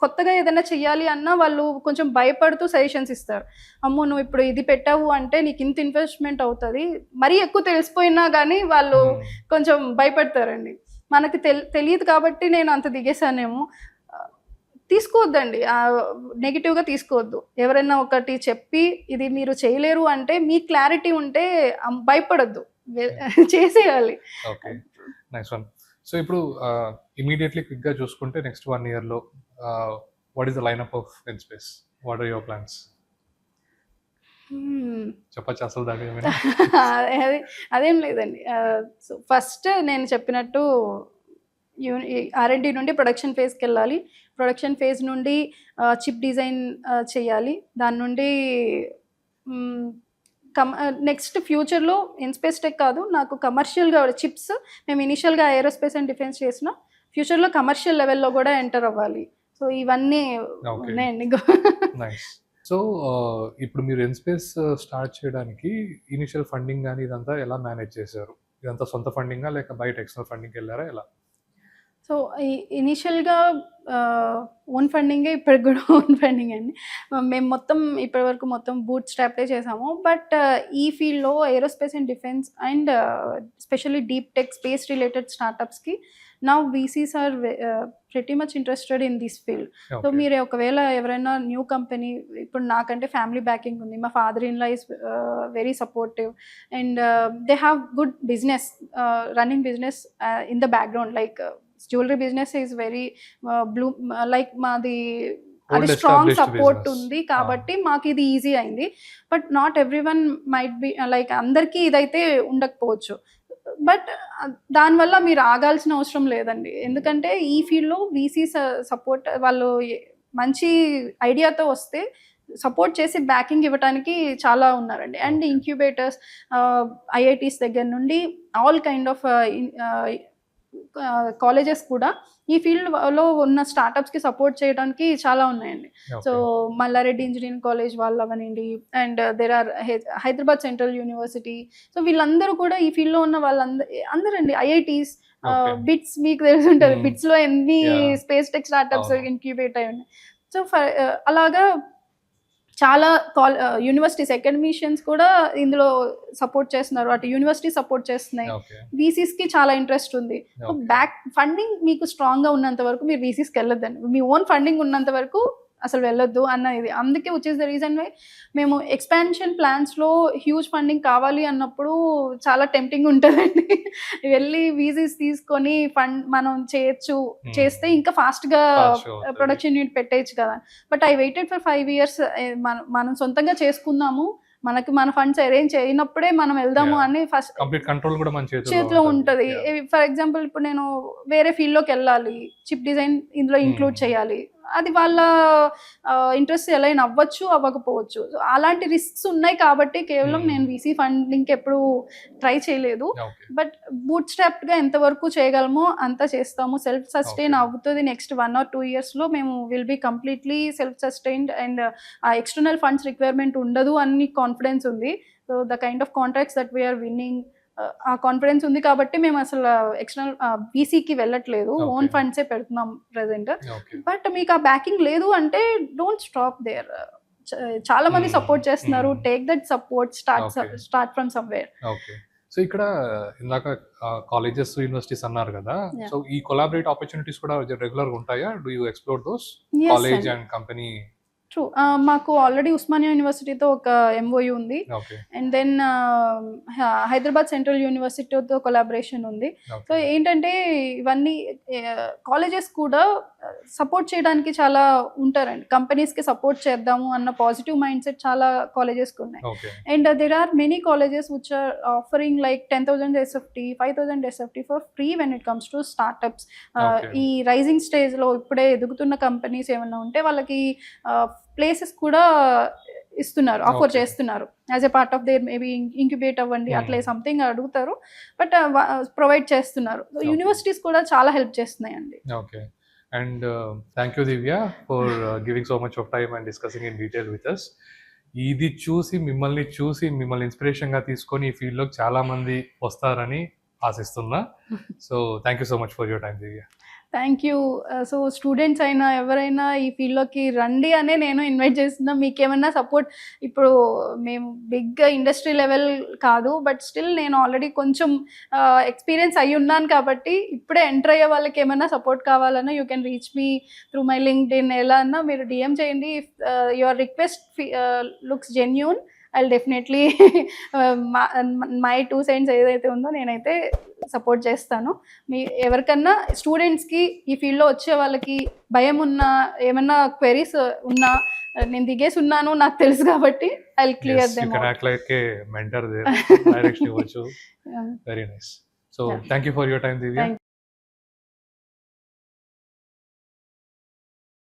Speaker 2: కొత్తగా ఏదైనా చెయ్యాలి అన్నా వాళ్ళు కొంచెం భయపడుతూ సజెషన్స్ ఇస్తారు. అమ్మో నువ్వు ఇప్పుడు ఇది పెట్టావు అంటే నీకు ఇంత ఇన్వెస్ట్మెంట్ అవుతుంది, మరీ ఎక్కువ తెలిసిపోయినా కానీ వాళ్ళు కొంచెం భయపడతారండి. మనకి తెలియదు కాబట్టి నేను అంత దిగేసానేమో. తీసుకోవద్దండి, నెగిటివ్గా తీసుకోవద్దు. ఎవరైనా ఒకటి చెప్పి ఇది మీరు చేయలేరు అంటే మీ క్లారిటీ ఉంటే భయపడద్దు, చేసేయాలి.
Speaker 1: Nice one. సో ఇప్పుడు ఇమీడియట్లీ క్విక్గా చూసుకుంటే నెక్స్ట్ 1 yearలో what is the lineup of Nspace? What are your plans? చెప్పచ్చు అసలు దాని ఏమైనా?
Speaker 2: అది అదేం లేదండి. సో ఫస్ట్ నేను చెప్పినట్టు R&D నుండి ప్రొడక్షన్ ఫేజ్‌కెళ్ళాలి. ప్రొడక్షన్ ఫేజ్ నుండి చిప్ డిజైన్ చేయాలి. దాని నుండి హ్మ్, నెక్స్ట్ ఫ్యూచర్‌లో ఇన్‌స్పేస్ టెక్ కాదు, నాకు కమర్షియల్‌గా చిప్స్ మేము ఇనీషియల్‌గా ఏరోస్పేస్ అండ్ డిఫెన్స్ చేసినా, ఫ్యూచర్‌లో కమర్షియల్ లెవెల్‌లో కూడా ఎంటర్ అవ్వాలి. సో ఇవన్నీ
Speaker 1: ఓకే.
Speaker 2: ఉన్నాయండి.
Speaker 1: నైస్. సో ఇప్పుడు మీరు ఇన్‌స్పేస్ స్టార్ట్ చేయడానికి ఇనిషియల్ ఫండింగ్ గాని ఇదంతా ఎలా మేనేజ్ చేశారు? ఇదంతా సొంత ఫండింగా లేక బయట ఎక్స్‌టర్నల్ ఫండింగ్‌కెళ్లారా ఎలా?
Speaker 2: సో ఇనీషియల్‌గా ఓన్ ఫండింగే ఇప్పటికి కూడా ఓన్ ఫండింగే అండి. మేము మొత్తం ఇప్పటివరకు మొత్తం బూట్ స్ట్రాపే చేసాము. బట్ ఈ ఫీల్డ్‌లో aerospace and defence and specially deep tech space related స్టార్టప్స్‌కి now VCs are pretty much interested in this field. So
Speaker 1: okay.
Speaker 2: మీరు ఒకవేళ ఎవరైనా న్యూ కంపెనీ, ఇప్పుడు నాకంటే ఫ్యామిలీ బ్యాకింగ్ ఉంది. మా father in law is very supportive and they have good business running business in the background like jewellery business is very like మాది అది
Speaker 1: old
Speaker 2: strong
Speaker 1: established
Speaker 2: support
Speaker 1: business.
Speaker 2: ఉంది
Speaker 1: ఆ!
Speaker 2: కాబట్టి మాకు ఇది ఈజీ అయింది. But not everyone might be like అందరికీ ఇదైతే ఉండకపోవచ్చు. బట్ దానివల్ల మీరు ఆగాల్సిన అవసరం లేదండి. ఎందుకంటే ఈ ఫీల్డ్‌లో వీసీ సపోర్ట్ వాళ్ళు మంచి ఐడియాతో వస్తే సపోర్ట్ చేసి బ్యాకింగ్ ఇవ్వటానికి చాలా ఉన్నారండి. And
Speaker 1: okay.
Speaker 2: ఇంక్యుబేటర్స్ ఐఐటీస్ దగ్గర నుండి ఆల్ కైండ్ ఆఫ్ కాలేజెస్ కూడా ఈ ఫీల్డ్‌లో ఉన్న స్టార్టప్స్‌కి సపోర్ట్ చేయడానికి చాలా ఉన్నాయండి. So
Speaker 1: okay.
Speaker 2: Malla Reddy engineering college వాళ్ళు అవ్వనివ్వండి and there are Hyderabad central university. So వీళ్ళందరూ కూడా ఈ ఫీల్డ్‌లో ఉన్న అందరండి ఐఐటీస్,
Speaker 1: ఓకే.
Speaker 2: బిట్స్ మీకు తెలిసుంటది.
Speaker 1: హ్మ్.
Speaker 2: బిట్స్‌లో ఎన్ని
Speaker 1: యాహ్!
Speaker 2: స్పేస్ టెక్ స్టార్టప్స్
Speaker 1: అవును.
Speaker 2: ఇంక్యుబేట్ అయ్యి ఉన్నాయి. సో అలాగా చాలా యూనివర్సిటీస్, అకాడమిషియన్స్ కూడా ఇందులో సపోర్ట్ చేస్తున్నారు. అటు యూనివర్సిటీ సపోర్ట్ చేస్తున్నాయి.
Speaker 1: ఓకే.
Speaker 2: వీసీస్‌కి చాలా ఇంట్రెస్ట్ ఉంది. So
Speaker 1: okay.
Speaker 2: బ్యాక్ ఫండింగ్ మీకు స్ట్రాంగ్‌గా ఉన్నంత వరకు మీరు వీసీస్‌కెళ్ళొద్దండి. మీ ఓన్ ఫండింగ్ ఉన్నంత వరకు అసలు వెళ్ళొద్దు అన్న ఇది. అందుకే which is the reason why మేము ఎక్స్‌పాన్షన్ ప్లాన్స్‌లో హ్యూజ్ ఫండింగ్ కావాలి అన్నప్పుడు చాలా టెంప్టింగ్ ఉంటదండి. వెళ్ళి వీసీస్ తీసుకొని మనం చేయొచ్చు.
Speaker 1: హ్మ్.
Speaker 2: చేస్తే ఇంకా ఫాస్ట్‌గా
Speaker 1: ఫాస్ట్‌గా అవుతది.
Speaker 2: ప్రొడక్షన్ యూనిట్ పెట్టేయొచ్చు కదా! But I waited for 5 years. మనం సొంతంగా చేసుకుందాము. మన ఫండ్స్ అరేంజ్ చేయనప్పుడే మనం వెళ్దాము
Speaker 1: యాహ్!
Speaker 2: అని ఫస్ట్
Speaker 1: కంప్లీట్ కంట్రోల్ కూడా మన చేతుల్లో
Speaker 2: చేతిలో ఉంటది.
Speaker 1: యాహ్!
Speaker 2: ఫర్ ఎగ్జాంపుల్ ఇప్పుడు నేను వేరే ఫీల్డ్‌లోకెళ్ళాలి. చిప్ డిజైన్ ఇందులో ఇంక్లూడ్
Speaker 1: హ్మ్.
Speaker 2: చేయాలి. అది వాళ్ళ ఇంట్రెస్ట్ అలైన్ అవ్వచ్చు, అవ్వకపోవచ్చు. సో, అలాంటి రిస్క్స్ ఉన్నాయి కాబట్టి కేవలం నేను వీసీ ఫండింగ్‌కి ఎప్పుడు ట్రై చేయలేదు.
Speaker 1: ఓకే.
Speaker 2: బట్ బూట్ స్ట్రాప్డ్‌గా ఎంతవరకు చేయగలమో అంత చేస్తాము. Self sustain
Speaker 1: okay.
Speaker 2: అవుతది. నెక్స్ట్ 1 ఆర్ 2 ఇయర్స్‌లో మేము will be completely self sustained and ఆ ఎక్స్టర్నల్ ఫండ్స్ రిక్వైర్మెంట్ ఉండదు అని కాన్ఫిడెన్స్ ఉంది. So, the kind of contracts that we are winning, ఆ కాన్ఫిడెన్స్ ఉంది కాబట్టి మేము అసలు ఎక్స్టర్నల్ వీసీకి వెళ్ళట్లేదు. Own
Speaker 1: okay.
Speaker 2: ఫండ్సే పెడుతున్నాం ప్రెజెంట్.
Speaker 1: ఓకే.
Speaker 2: బట్ మీకు ఆ బ్యాకింగ్ లేదు అంటే డోంట్ స్టాప్ దేర్. చాలా మంది
Speaker 1: హ్మ్.
Speaker 2: సపోర్ట్ చేస్తున్నారు.
Speaker 1: హ్మ్.
Speaker 2: Take that support,
Speaker 1: okay.
Speaker 2: Start from somewhere.
Speaker 1: Okay. So ఇక్కడ ఇందాక కాలేజెస్, యూనివర్సిటీస్ అన్నారు గదా!
Speaker 2: యాహ్!
Speaker 1: సో ఈ కొలాబరేట్ ఆపర్చునిటీస్ కూడా రెగ్యులర్‌గా ఉంటాయా? Do you explore those?
Speaker 2: Yes
Speaker 1: college
Speaker 2: అండి.
Speaker 1: And company.
Speaker 2: ట్రూ. మాకు ఆల్రెడీ ఉస్మానియా యూనివర్సిటీతో ఒక ఎంఓయూ ఉంది.
Speaker 1: Okay.
Speaker 2: And then Hyderabad central యూనివర్సిటీతో కొలాబరేషన్ ఉంది. So
Speaker 1: okay.
Speaker 2: ఏంటంటే ఇవన్నీ కాలేజెస్ కూడా సపోర్ట్ చేయడానికి చాలా ఉంటారండి. కంపెనీస్‌కి సపోర్ట్ చేద్దాము అన్న పాజిటివ్ మైండ్ సెట్ చాలా కాలేజెస్‌కి ఉన్నాయి.
Speaker 1: Okay.
Speaker 2: And there are many colleges which are offering like 10,000 SFT, 5,000 SFT for free when it comes to startups.
Speaker 1: Okay.
Speaker 2: ఈ రైజింగ్ స్టేజ్‌లో ఇప్పుడే ఎదుగుతున్న కంపెనీస్ ఏమన్నా ఉంటే వాళ్ళకి ప్లేసెస్ కూడా ఇస్తున్నారు, ఆఫర్
Speaker 1: ఓకే.
Speaker 2: చేస్తున్నారు. As a part of their maybe incubate అవ్వండి అట్లే
Speaker 1: హ్మ్.
Speaker 2: సంథింగ్ అడుగుతారు. బట్ ప్రొవైడ్ చేస్తున్నారు.
Speaker 1: ఓకే.
Speaker 2: యూనివర్సిటీస్ కూడా చాలా హెల్ప్ చేస్తున్నాయండి.
Speaker 1: Okay. And thank you Divya for giving so much of time and discussing in detail with us. ఇది చూసి మిమ్మల్ని ఇన్స్పిరేషన్‌గా తీసుకొని ఈ ఫీల్డ్‌లోకి చాలా మంది వస్తారని ఆశిస్తున్నా. So thank you so much for your time Divya.
Speaker 2: Thank you. So students అయినా ఎవరైనా ఈ ఫీల్డ్‌లోకి రండి అనే నేను ఇన్వైట్ చేస్తున్నా. మీకేమన్నా సపోర్ట్, ఇప్పుడు మేము బిగ్ ఇండస్ట్రీ లెవెల్ కాదు. బట్ స్టిల్ నేను ఆల్రెడీ కొంచెం ఎక్స్‌పీరియన్స్ అయ్యున్నాను కాబట్టి ఇప్పుడే ఎంటర్ అయ్యే వాళ్ళకి ఏమన్నా సపోర్ట్ కావాలన్నా you can reach me through my LinkedIn. ఎలా అన్నా మీరు డీఎం చేయండి. If your request looks genuine, I will definitely my 2 cents ఏదైతే ఉందో నేనైతే సపోర్ట్ చేస్తాను. ఎవరికన్నా స్టూడెంట్స్‌కి ఈ ఫీల్డ్‌లో వచ్చే వాళ్ళకి భయం ఉన్నా, ఏమన్నా క్వెరీస్ ఉన్నా నేను దిగేసి ఉన్నాను నాకు తెలుసు కాబట్టి I will clear
Speaker 1: you
Speaker 2: them
Speaker 1: can act like a mentor their direction ఇవ్వచ్చు. Very nice. So
Speaker 2: Yeah.
Speaker 1: Thank you for your time Divya.
Speaker 2: Thank